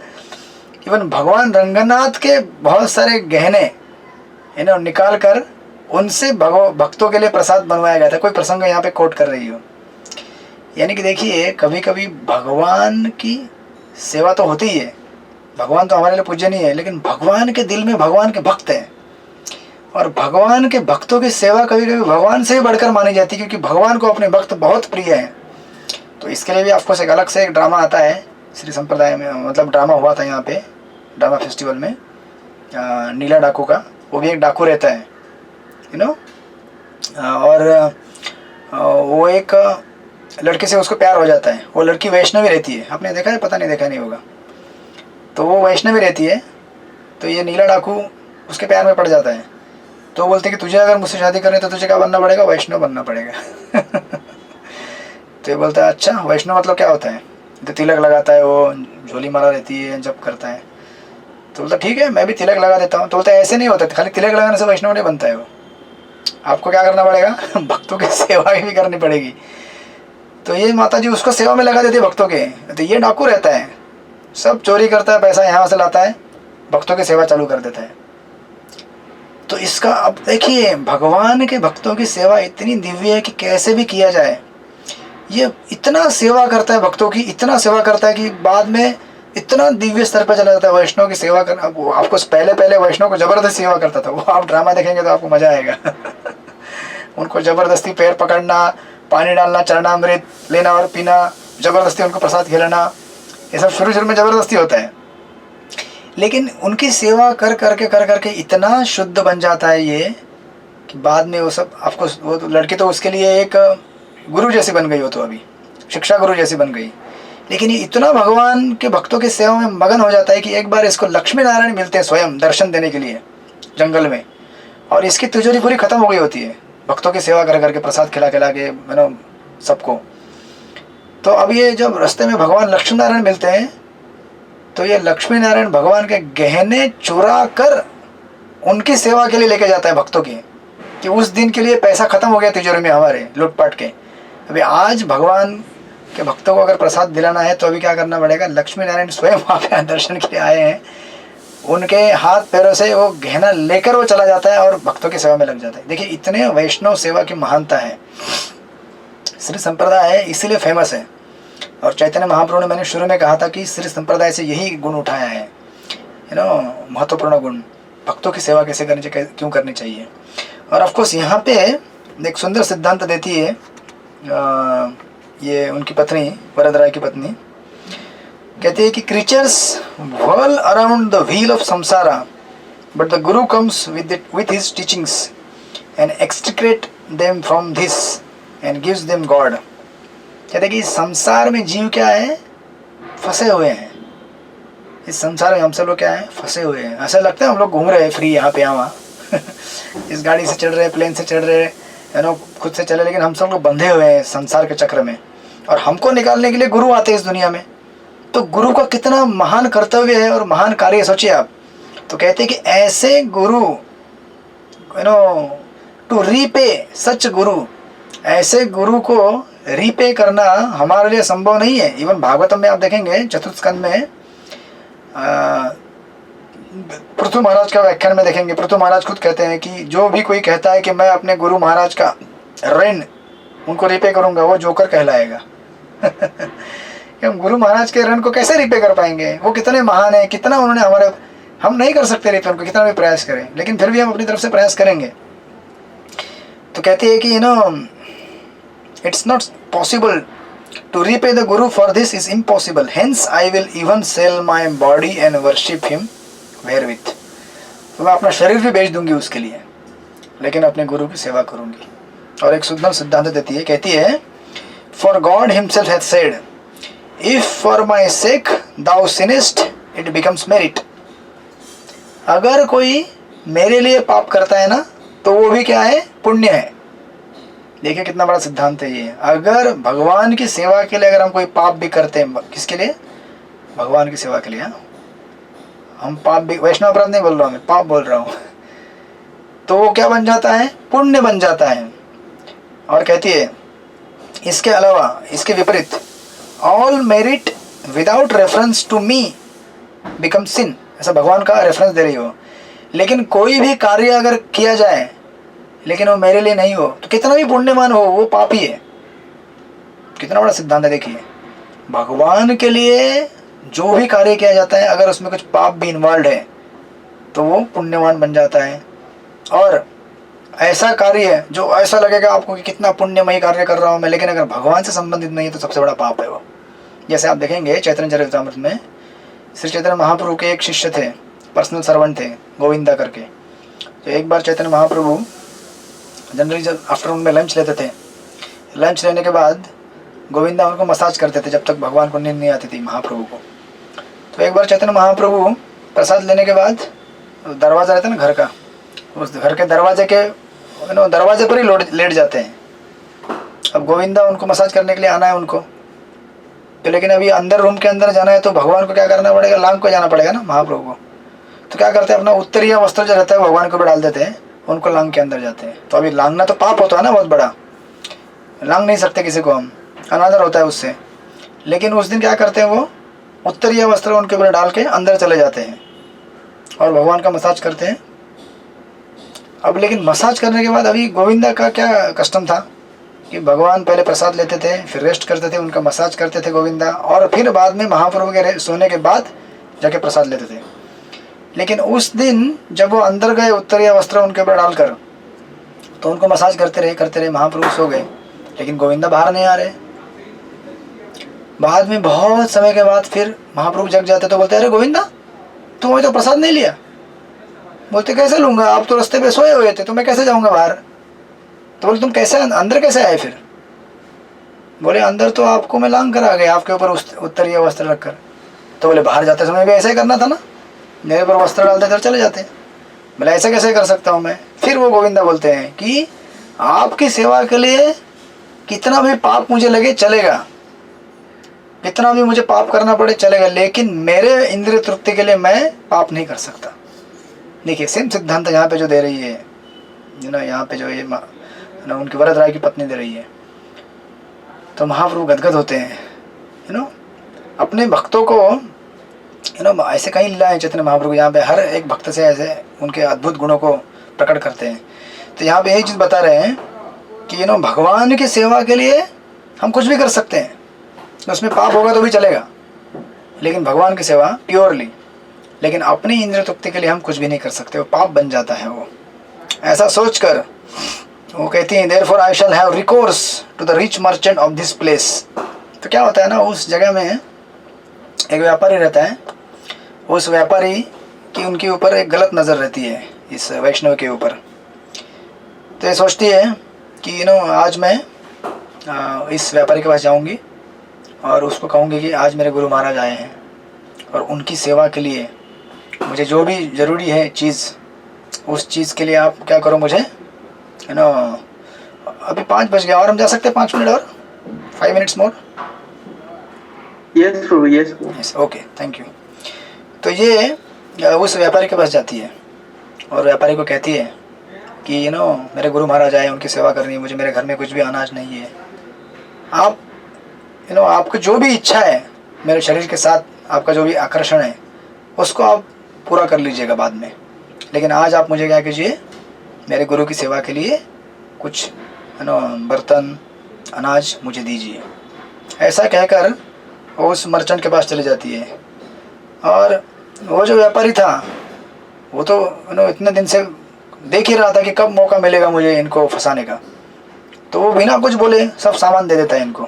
इवन भगवान रंगनाथ के बहुत सारे गहने निकाल कर उनसे भक्तों के लिए प्रसाद बनवाया गया था। कोई प्रसंग यहाँ पे कोट कर रही हो। यानी कि देखिए, कभी कभी भगवान की सेवा तो होती ही है, भगवान तो हमारे लिए पूज्य नहीं है, लेकिन भगवान के दिल में भगवान के भक्त हैं, और भगवान के भक्तों की सेवा कभी कभी भगवान से भी बढ़कर मानी जाती है, क्योंकि भगवान को अपने भक्त बहुत प्रिय हैं। तो इसके लिए भी ऑफकोर्स एक अलग से एक ड्रामा आता है श्री संप्रदाय में, मतलब ड्रामा हुआ था यहाँ पे ड्रामा फेस्टिवल में, नीला डाकू का। वो भी एक डाकू रहता है, यू नो, और वो एक लड़के से उसको प्यार हो जाता है। वो लड़की वैष्णवी रहती है, आपने देखा है, पता नहीं देखा नहीं होगा। तो वो वैष्णवी रहती है, तो ये नीला डाकू उसके प्यार में पड़ जाता है। तो बोलते कि तुझे अगर मुझसे शादी करनी तो तुझे क्या बनना पड़ेगा, वैष्णव बनना पड़ेगा। तो ये बोलता है अच्छा, वैष्णव मतलब क्या होता है? तो तिलक लगाता है, वो झोली माला रहती है, जप करता है। तो बोलता ठीक है, मैं भी तिलक लगा देता हूँ। तो बोलता है ऐसे नहीं होता, खाली तिलक लगाने से वैष्णव नहीं बनता है वो, आपको क्या करना पड़ेगा, भक्तों की सेवा भी करनी पड़ेगी। तो ये माता जी उसको सेवा में लगा देती है भक्तों के। तो ये डाकू रहता है, सब चोरी करता है, पैसा यहाँ से लाता है, भक्तों की सेवा चालू कर देता है। तो इसका अब देखिए, भगवान के भक्तों की सेवा इतनी दिव्य है कि कैसे भी किया जाए। ये इतना सेवा करता है भक्तों की, इतना सेवा करता है कि बाद में इतना दिव्य स्तर पर चला जाता है। वैष्णव की सेवा कर, आपको पहले वैष्णव को जबरदस्त सेवा करता था वो, आप ड्रामा देखेंगे तो आपको मजा आएगा। उनको जबरदस्ती पैर पकड़ना, पानी डालना, चरणामृत लेना और पीना, जबरदस्ती उनको प्रसाद खिलाना, ये सब शुरू में जबरदस्ती होता है। लेकिन उनकी सेवा कर करके इतना शुद्ध बन जाता है ये कि बाद में वो सब आपको, वो तो लड़की तो उसके लिए एक गुरु जैसी बन गई हो, तो अभी शिक्षा गुरु जैसी बन गई। लेकिन ये इतना भगवान के भक्तों की सेवा में मगन हो जाता है कि एक बार इसको लक्ष्मी नारायण मिलते हैं स्वयं दर्शन देने के लिए जंगल में, और इसकी तिजोरी पूरी खत्म हो गई होती है भक्तों की सेवा कर करके, प्रसाद खिला के सबको। तो अब ये जब रास्ते में भगवान लक्ष्मी नारायण मिलते हैं, तो ये लक्ष्मी नारायण भगवान के गहने चुरा कर उनकी सेवा के लिए लेके जाता है भक्तों की, कि उस दिन के लिए पैसा खत्म हो गया तिजोरी में हमारे लूटपाट के। अभी आज भगवान के भक्तों को अगर प्रसाद दिलाना है तो अभी क्या करना पड़ेगा, लक्ष्मी नारायण स्वयं वहाँ पे दर्शन के लिए आए हैं, उनके हाथ पैरों से वो गहना लेकर वो चला जाता है और भक्तों की सेवा में लग जाता है। देखिए इतने वैष्णव सेवा की महानता है। श्री संप्रदाय है इसीलिए फेमस है, और चैतन्य महाप्रभु ने, मैंने शुरू में कहा था कि श्री संप्रदाय से यही गुण उठाया है, महत्वपूर्ण गुण, भक्तों की सेवा कैसे करनी चाहिए, क्यों करनी चाहिए। और ऑफकोर्स यहाँ पे एक सुंदर सिद्धांत देती है ये उनकी पत्नी, वरद राय की पत्नी, कहती है कि creatures whirl around the wheel of samsara, but the guru comes with his teachings and extricate them from this and gives them God. कहते हैं कि इस संसार में जीव क्या है, फंसे हुए हैं। इस संसार में हम सब लोग क्या है, फंसे हुए हैं। ऐसा लगता है हम लोग घूम रहे हैं फ्री यहाँ पे वहाँ। इस गाड़ी से चढ़ रहे, प्लेन से चढ़ रहे, खुद से चले, लेकिन हम सब लोग बंधे हुए हैं संसार के चक्र में, और हमको निकालने के लिए गुरु आते हैं इस दुनिया में। तो गुरु का कितना महान कर्तव्य है और महान कार्य, सोचिए आप। तो कहते हैं कि ऐसे गुरु, टू रीपे सच गुरु, ऐसे गुरु को रीपे करना हमारे लिए संभव नहीं है। इवन भागवतम में आप देखेंगे चतुर्थ स्कंद में पृथु महाराज का व्याख्यान में देखेंगे, पृथु महाराज खुद कहते हैं कि जो भी कोई कहता है कि मैं अपने गुरु महाराज का ऋण उनको रिपे करूंगा, वो जोकर कहलाएगा। कि हम गुरु महाराज के ऋण को कैसे रिपे कर पाएंगे, वो कितने महान है, कितना उन्होंने हमारे, हम नहीं कर सकते रिपे उनको, कितना भी प्रयास करें, लेकिन फिर भी हम अपनी तरफ से प्रयास करेंगे। तो कहते हैं कि it's not possible to repay the guru, for this is impossible, hence I will even sell my body and worship him wherewith। तो मैं अपना शरीर भी बेच दूंगी उसके लिए, लेकिन अपने गुरु की सेवा करूंगी। और एक सुंदर सिद्धांत देती है, कहती है, for God himself hath said, if for my sake thou sinnest, it becomes merit। अगर कोई मेरे लिए पाप करता है ना, तो वो भी क्या है, पुण्य है। देखिए कितना बड़ा सिद्धांत है ये। अगर भगवान की सेवा के लिए अगर हम कोई पाप भी करते हैं, किसके लिए? भगवान की सेवा के लिए। हाँ, हम पाप भी, वैष्णव अपराध नहीं बोल रहा हूँ मैं, पाप बोल रहा हूँ तो वो क्या बन जाता है? पुण्य बन जाता है। और कहती है इसके अलावा, इसके विपरीत, all merit without reference to me become sin, ऐसा भगवान का रेफरेंस दे रही हो। लेकिन कोई भी कार्य अगर किया जाए लेकिन वो मेरे लिए नहीं हो तो कितना भी पुण्यमान हो वो पाप ही है। कितना बड़ा सिद्धांत है देखिए। भगवान के लिए जो भी कार्य किया जाता है अगर उसमें कुछ पाप भी इन्वॉल्व है तो वो पुण्यवान बन जाता है। और ऐसा कार्य जो ऐसा लगेगा आपको कि कितना पुण्यमयी कार्य कर रहा हूँ मैं, लेकिन अगर भगवान से संबंधित नहीं है तो सबसे बड़ा पाप है वो। जैसे आप देखेंगे चैतन्य चरितामृत में श्री चैतन्य महाप्रभु के एक शिष्य थे, पर्सनल सर्वेंट थे, गोविंदा करके। तो एक बार चैतन्य महाप्रभु जनरली जब आफ्टरनून में लंच लेते थे, लंच लेने के बाद गोविंदा उनको मसाज करते थे जब तक भगवान को नींद नहीं आती थी महाप्रभु को। तो एक बार चैतन्य महाप्रभु प्रसाद लेने के बाद दरवाज़ा रहता है ना घर का, उस घर के दरवाजे के दरवाजे पर ही लेट जाते हैं। अब गोविंदा उनको मसाज करने के लिए आना है उनको, तो लेकिन अभी अंदर रूम के अंदर जाना है तो भगवान को क्या करना पड़ेगा? लांग को जाना पड़ेगा ना महाप्रभु को। तो क्या करते हैं, अपना उत्तरीय वस्त्र जो रहता है भगवान को भी डाल देते हैं, उनको लांग के अंदर जाते हैं। तो अभी लांगना तो पाप होता है ना बहुत बड़ा, लांग नहीं सकते किसी को हम, अनादर होता है उससे। लेकिन उस दिन क्या करते हैं, वो उत्तरीय वस्त्र उनके ऊपर डाल के अंदर चले जाते हैं और भगवान का मसाज करते हैं। अब लेकिन मसाज करने के बाद अभी गोविंदा का क्या कस्टम था कि भगवान पहले प्रसाद लेते थे, फिर रेस्ट करते थे, उनका मसाज करते थे गोविंदा, और फिर बाद में महाप्रभु के सोने के बाद जाके प्रसाद लेते थे। लेकिन उस दिन जब वो अंदर गए उत्तरीय वस्त्र उनके ऊपर डालकर, तो उनको मसाज करते रहे महाप्रभु सो गए, लेकिन गोविंदा बाहर नहीं आ रहे। बाद में बहुत समय के बाद फिर महाप्रभु जग जाते तो बोलते, अरे गोविंदा तुमने तो प्रसाद नहीं लिया। बोलते कैसे लूँगा, आप तो रास्ते पे सोए हुए थे, तो मैं कैसे जाऊँगा बाहर। तो बोले तुम कैसे अंदर कैसे आए फिर? बोले अंदर तो आपको मैं लांग कर आ गया आपके ऊपर उत्तरीय वस्त्र रखकर। तो बोले बाहर जाते समय भी ऐसा ही करना था ना, मेरे ऊपर वस्त्र डालते थे चले जाते। बोले ऐसा कैसे कर सकता हूँ मैं। फिर वो गोविंदा बोलते हैं कि आपकी सेवा के लिए कितना भी पाप मुझे लगे चलेगा, कितना भी मुझे पाप करना पड़े चलेगा, लेकिन मेरे इंद्रिय तृप्ति के लिए मैं पाप नहीं कर सकता। देखिए सेम सिद्धांत यहाँ पे जो दे रही है ना, यहाँ पे जो ये ना उनकी वरद राय की पत्नी दे रही है। तो महाप्रभु गदगद होते हैं, अपने भक्तों को ऐसे कई लीला है चैतन्य महाप्रभु यहाँ पे हर एक भक्त से ऐसे उनके अद्भुत गुणों को प्रकट करते हैं। तो यहाँ पे यही चीज़ बता रहे हैं कि भगवान की सेवा के लिए हम कुछ भी कर सकते हैं, उसमें पाप होगा तो भी चलेगा, लेकिन भगवान की सेवा प्योरली। लेकिन अपनी इंद्रिय तृप्ति के लिए हम कुछ भी नहीं कर सकते, वो पाप बन जाता है वो। ऐसा सोचकर वो कहती हैं, therefore I shall have recourse to the rich merchant of this place. तो क्या होता है ना, उस जगह में एक व्यापारी रहता है, उस व्यापारी की उनके ऊपर एक गलत नज़र रहती है इस वैष्णव के ऊपर। तो ये सोचती है कि आज मैं इस व्यापारी के पास जाऊंगी और उसको कहूँगी कि आज मेरे गुरु महाराज आए हैं और उनकी सेवा के लिए मुझे जो भी ज़रूरी है चीज़, उस चीज़ के लिए आप क्या करो मुझे, अभी 5 बज गया और हम जा सकते हैं 5 मिनट और 5 minutes more. Yes okay thank you. तो ये उस व्यापारी के पास जाती है और व्यापारी को कहती है कि मेरे गुरु महाराज आए, उनकी सेवा करनी है मुझे, मेरे घर में कुछ भी अनाज नहीं है, आप आपको जो भी इच्छा है मेरे शरीर के साथ, आपका जो भी आकर्षण है उसको आप पूरा कर लीजिएगा बाद में, लेकिन आज आप मुझे क्या कीजिए, मेरे गुरु की सेवा के लिए कुछ बर्तन अनाज मुझे दीजिए। ऐसा कहकर वो उस मर्चेंट के पास चली जाती है। और वो जो व्यापारी था वो तो इतने दिन से देख ही रहा था कि कब मौका मिलेगा मुझे इनको फंसाने का, तो वो बिना कुछ बोले सब सामान दे देता है इनको,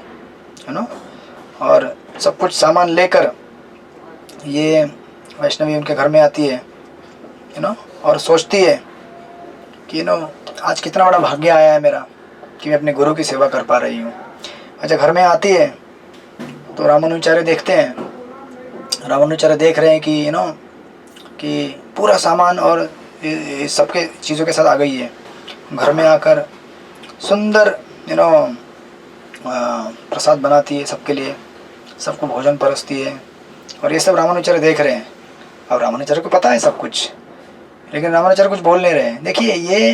और सब कुछ सामान लेकर ये वैष्णवी उनके घर में आती है, और सोचती है कि आज कितना बड़ा भाग्य आया है मेरा कि मैं अपने गुरु की सेवा कर पा रही हूँ। अच्छा घर में आती है तो रामानुचार्य देखते हैं, रामानुचार्य देख रहे हैं कि कि पूरा सामान और सबके चीज़ों के साथ आ गई है। घर में आकर सुंदर प्रसाद बनाती है सबके लिए, सबको भोजन परसती है, और ये सब रामानुचार्य देख रहे हैं। अब रामानुचार्य को पता है सब कुछ, लेकिन रामानुचार्य कुछ बोल नहीं रहे हैं। देखिए ये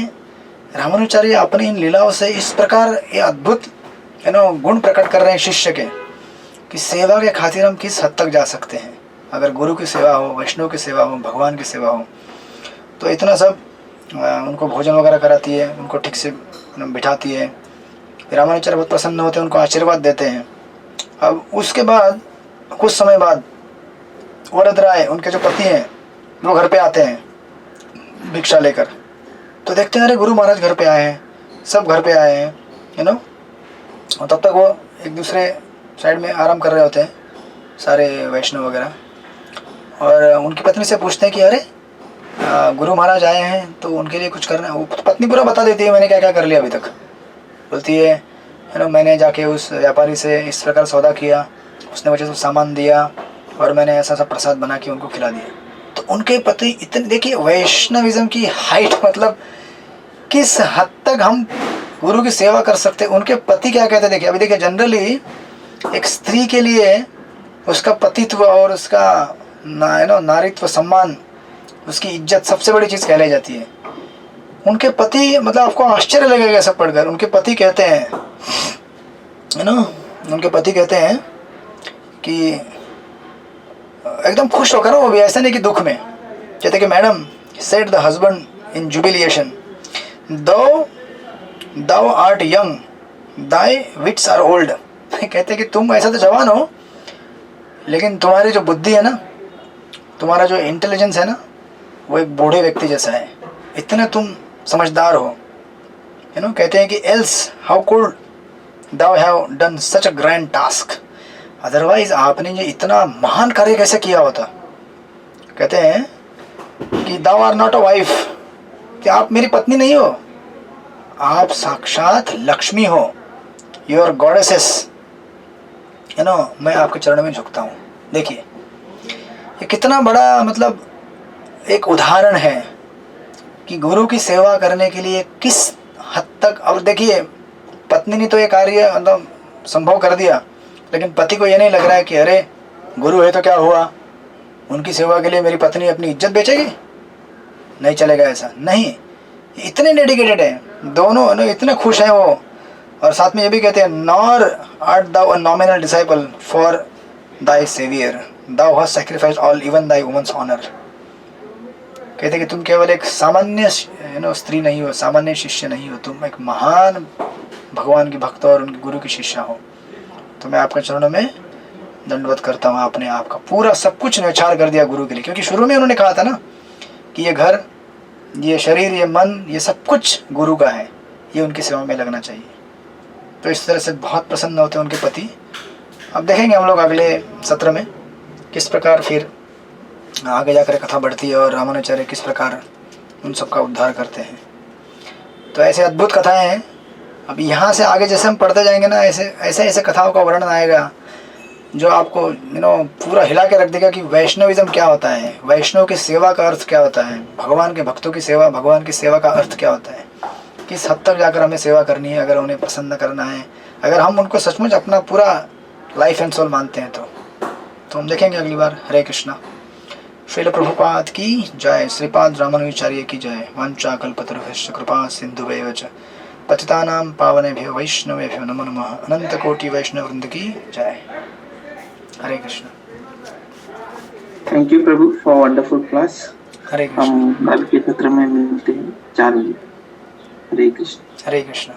रामानुचार्य अपनी इन लीलाओं से इस प्रकार ये अद्भुत गुण प्रकट कर रहे हैं शिष्य के, कि सेवा के खातिर हम किस हद तक जा सकते हैं। अगर गुरु की सेवा हो, वैष्णव की सेवा हो, भगवान की सेवा हो, तो इतना सब उनको भोजन वगैरह कराती है, उनको ठीक से बिठाती है। रामानुचार्य बहुत प्रसन्न होते हैं, उनको आशीर्वाद देते हैं। अब उसके बाद कुछ समय बाद वरद राय, उनके जो पति हैं, वो घर पे आते हैं भिक्षा लेकर। तो देखते हैं अरे गुरु महाराज घर पे आए हैं, सब घर पे आए हैं, और तब तक वो एक दूसरे साइड में आराम कर रहे होते हैं सारे वैष्णव वगैरह। और उनकी पत्नी से पूछते हैं कि अरे गुरु महाराज आए हैं तो उनके लिए कुछ करना है। वो पत्नी पूरा बता देती है मैंने क्या क्या कर लिया अभी तक। बोलती है मैंने जाके उस व्यापारी से इस प्रकार सौदा किया, उसने मुझे सब सामान दिया, और मैंने ऐसा सा प्रसाद बना के उनको खिला दिया। तो उनके पति इतने, देखिए वैष्णविज्म की हाइट, मतलब किस हद तक हम गुरु की सेवा कर सकते हैं। उनके पति क्या कहते हैं, देखिए अभी देखिए जनरली एक स्त्री के लिए उसका पतित्व और उसका नारीत्व, सम्मान, उसकी इज्जत सबसे बड़ी चीज़ कहलाई जाती है। उनके पति, मतलब आपको आश्चर्य लगेगा सब पढ़कर, उनके पति कहते हैं उनके पति कहते हैं कि एकदम खुश होकर, वो भी ऐसा नहीं कि दुख में, कहते कि madam said the husband in jubilation, thou art young, thy wits are old. कहते कि तुम ऐसा तो जवान हो, लेकिन तुम्हारी जो बुद्धि है ना, तुम्हारा जो इंटेलिजेंस है ना, वो एक बूढ़े व्यक्ति जैसा है, इतने तुम समझदार हो। कहते हैं कि else how could thou have done such a grand task, otherwise आपने ये इतना महान कार्य कैसे किया होता। कहते हैं कि thou are not a wife, कि आप मेरी पत्नी नहीं हो, आप साक्षात लक्ष्मी हो, यू आर गॉडेसेस। मैं आपके चरणों में झुकता हूँ। देखिए ये कितना बड़ा, मतलब एक उदाहरण है कि गुरु की सेवा करने के लिए किस हद तक। और देखिए पत्नी ने तो ये कार्य मतलब संभव कर दिया, लेकिन पति को ये नहीं लग रहा है कि अरे गुरु है तो क्या हुआ, उनकी सेवा के लिए मेरी पत्नी अपनी इज्जत बेचेगी, नहीं चलेगा ऐसा। नहीं, इतने डेडिकेटेड हैं दोनों, इतने खुश हैं वो। और साथ में ये भी कहते हैं nor art thou a nominal disciple for thy saviour, thou has sacrificed all even thy woman's honour. कहते कि तुम केवल एक सामान्य स्त्री नहीं हो, सामान्य शिष्य नहीं हो, तुम एक महान भगवान की भक्त और उनके गुरु की शिष्या हो। तो मैं आपके चरणों में दंडवत करता हूँ। आपने आपका पूरा सब कुछ न्यौछावर कर दिया गुरु के लिए, क्योंकि शुरू में उन्होंने कहा था ना कि ये घर, ये शरीर, ये मन, ये सब कुछ गुरु का है, ये उनकी सेवा में लगना चाहिए। तो इस तरह से बहुत प्रसन्न होते हैं उनके पति। अब देखेंगे हम लोग अगले सत्र में किस प्रकार फिर आगे जाकर कथा बढ़ती है और रामानुचार्य किस प्रकार उन सब का उद्धार करते हैं। तो ऐसे अद्भुत कथाएं हैं। अब यहाँ से आगे जैसे हम पढ़ते जाएंगे ना, ऐसे कथाओं का वर्णन आएगा जो आपको पूरा हिला के रख देगा कि वैष्णविज्म क्या होता है, वैष्णव की सेवा का अर्थ क्या होता है, भगवान के भक्तों की सेवा, भगवान की सेवा का अर्थ क्या होता है, किस हद तक जाकर हमें सेवा करनी है अगर उन्हें प्रसन्न करना है, अगर हम उनको सचमुच अपना पूरा लाइफ एंड सोल मानते हैं। तो हम देखेंगे अगली बार। हरे कृष्णा। श्रील प्रभुपाद की जय। श्रीपाद रामानुजाचार्य की जय। वाञ्छा कल्पतरुभ्यश्च कृपा सिन्धुभ्येव च पतितानां पावनेभ्यो वैष्णवेभ्यो नमो नमः। अनंत कोटि वैष्णव वृंद की जय। Hare Krishna. Thank you prabhu for wonderful class. Hare Krishna. हम कल के सत्र में मिलते हैं 4 बजे। हरे कृष्ण। हरे कृष्ण।